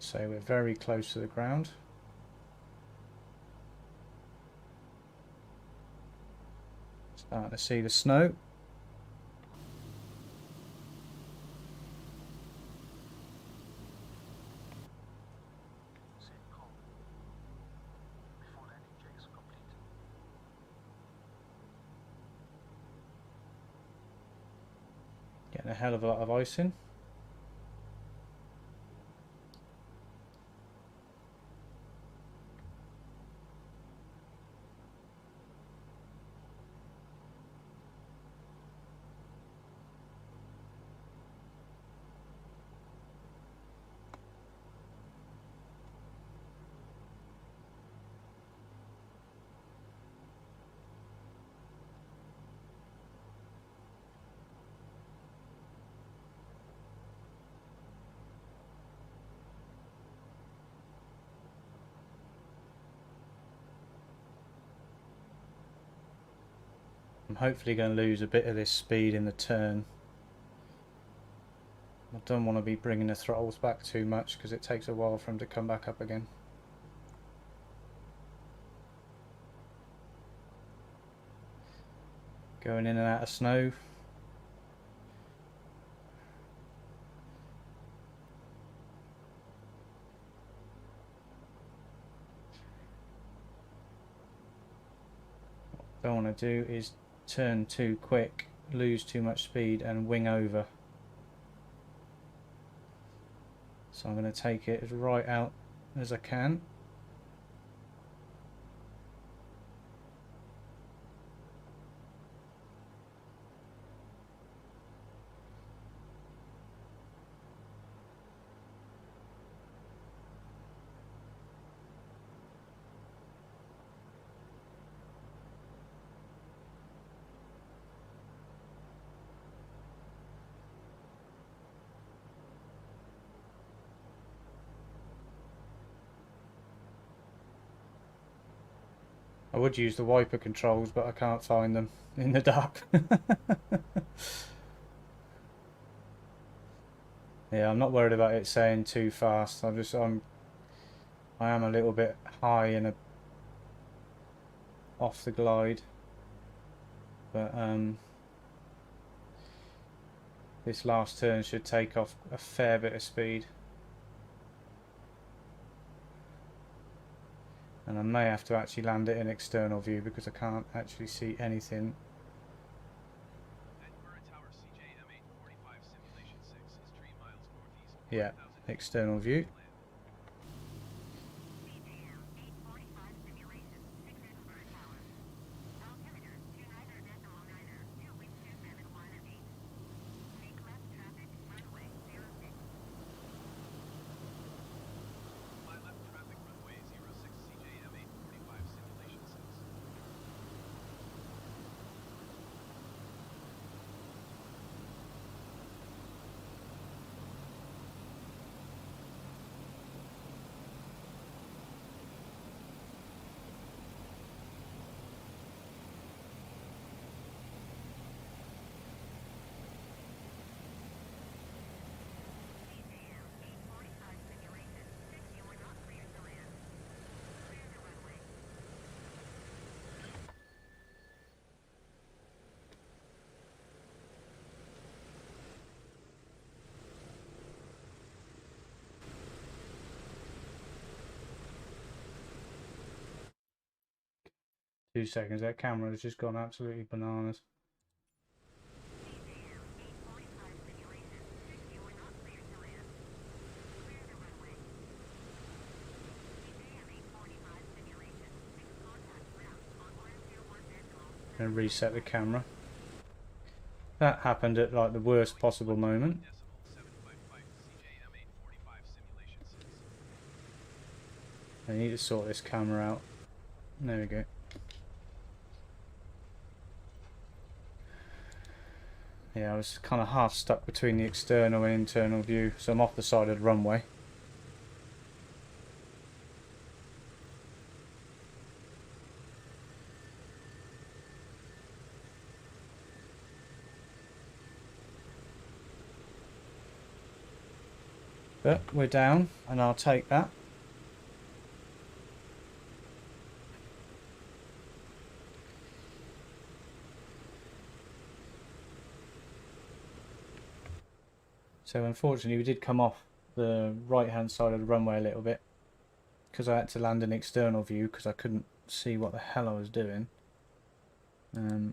So we're very close to the ground. Starting to see the snow. Same call. Before landing checks complete. Getting a hell of a lot of ice in. I'm hopefully going to lose a bit of this speed in the turn. I don't want to be bringing the throttles back too much because it takes a while for them to come back up again. Going in and out of snow. What I don't want to do is turn too quick, lose too much speed and wing over. So I'm going to take it as right out as I can. I would use the wiper controls, but I can't find them in the dark. Yeah, I'm not worried about it saying too fast. I am a little bit high and off the glide, but this last turn should take off a fair bit of speed. And I may have to actually land it in external view because I can't actually see anything. Edinburgh Tower CJM845 Simulation 6 is 3 miles northeast. Yeah, external view. CJM845 simulation 6 Edinburgh Tower. Altimeter 29.9er, 2 wind 271 at 8. Make left traffic, runway 06. My left traffic runway 06 CJM845 Simulation 6. 2 seconds, that camera has just gone absolutely bananas. CJM845 simulation 6, you are not cleared to land. Clear the runway. CJM845 simulation 6, contact ground on 101 And reset the camera. That happened at like the worst possible moment. CJM845 simulation 6. I need to sort this camera out. There we go. Yeah, I was kind of half stuck between the external and internal view, so I'm off the side of the runway. But we're down, and I'll take that. So unfortunately we did come off the right hand side of the runway a little bit because I had to land an external view because I couldn't see what the hell I was doing. There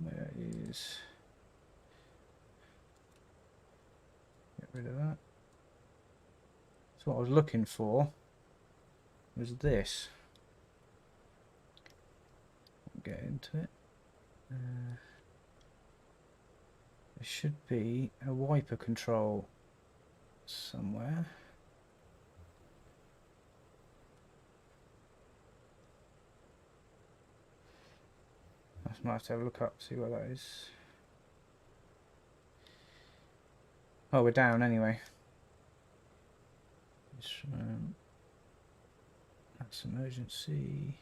it is. Get rid of that. So what I was looking for was this. Get into it. There should be a wiper control somewhere. I might have to have a look up, see what that is. Oh, we're down anyway. That's emergency.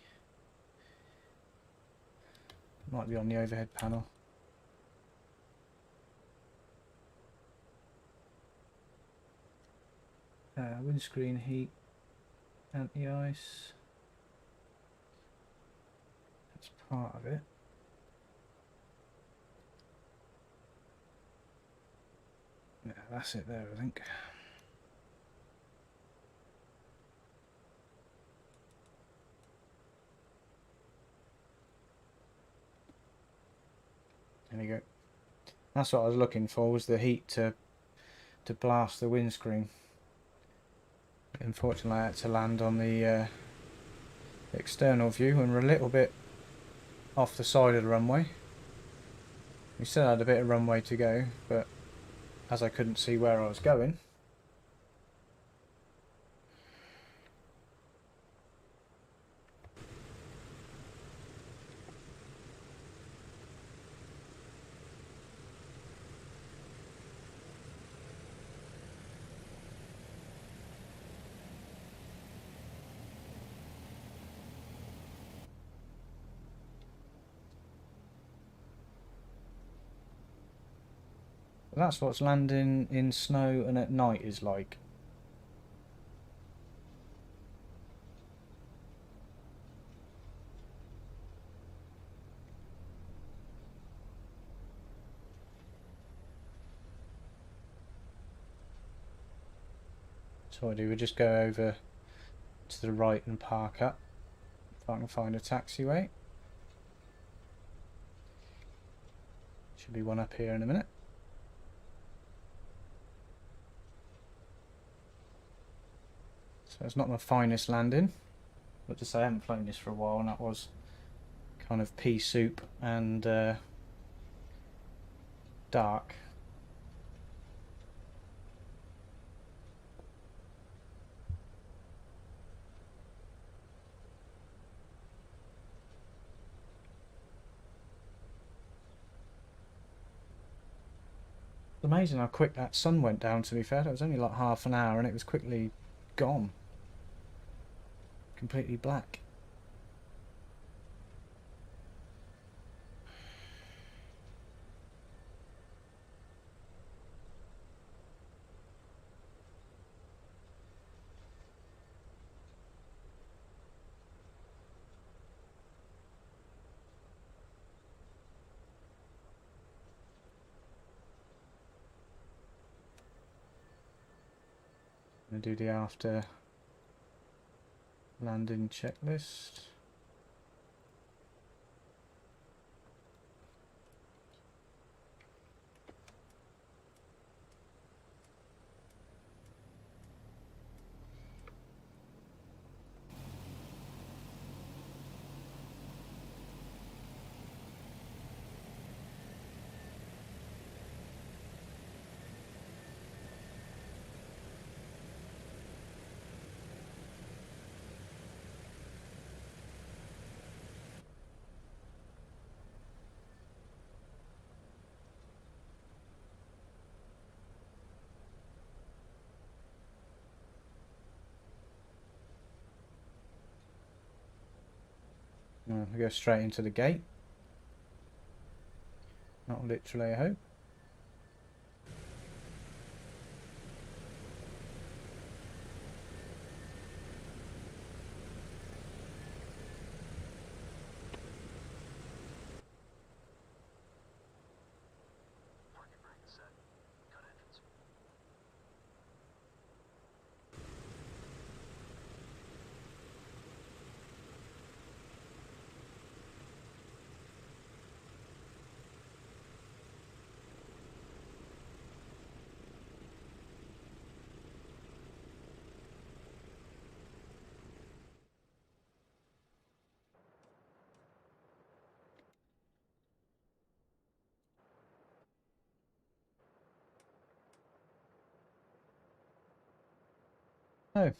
Might be on the overhead panel. Windscreen heat, anti-ice. That's part of it. Yeah, that's it there, I think. There we go. That's what I was looking for, was the heat to blast the windscreen. Unfortunately I had to land on the external view and we're a little bit off the side of the runway. We still had a bit of runway to go, but as I couldn't see where I was going, that's what landing in snow and at night is like. So what I do, we just go over to the right and park up. If I can find a taxiway. Should be one up here in a minute. So it's not my finest landing, but just say I haven't flown this for a while, and that was kind of pea soup and dark. It's amazing how quick that sun went down, to be fair. It was only like half an hour and it was quickly gone. Completely black. I'm going to do the after landing checklist. We go straight into the gate. Not literally, I hope. Parking brake is set. Cut entrance. So,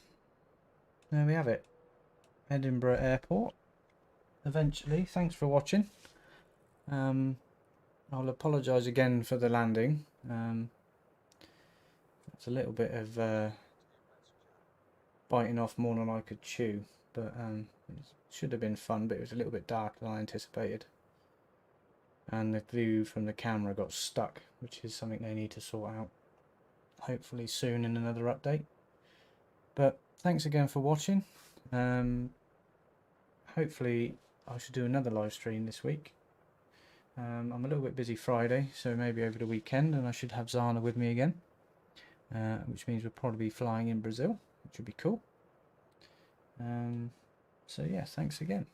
there we have it. Edinburgh Airport. Eventually, thanks for watching. I'll apologise again for the landing. It's a little bit of biting off more than I could chew, but it should have been fun, but it was a little bit darker than I anticipated. And the view from the camera got stuck, which is something they need to sort out hopefully soon in another update. But thanks again for watching. Hopefully I should do another live stream this week. I'm a little bit busy Friday, so maybe over the weekend, and I should have Zana with me again, which means we'll probably be flying in Brazil, which would be cool. So yeah, thanks again.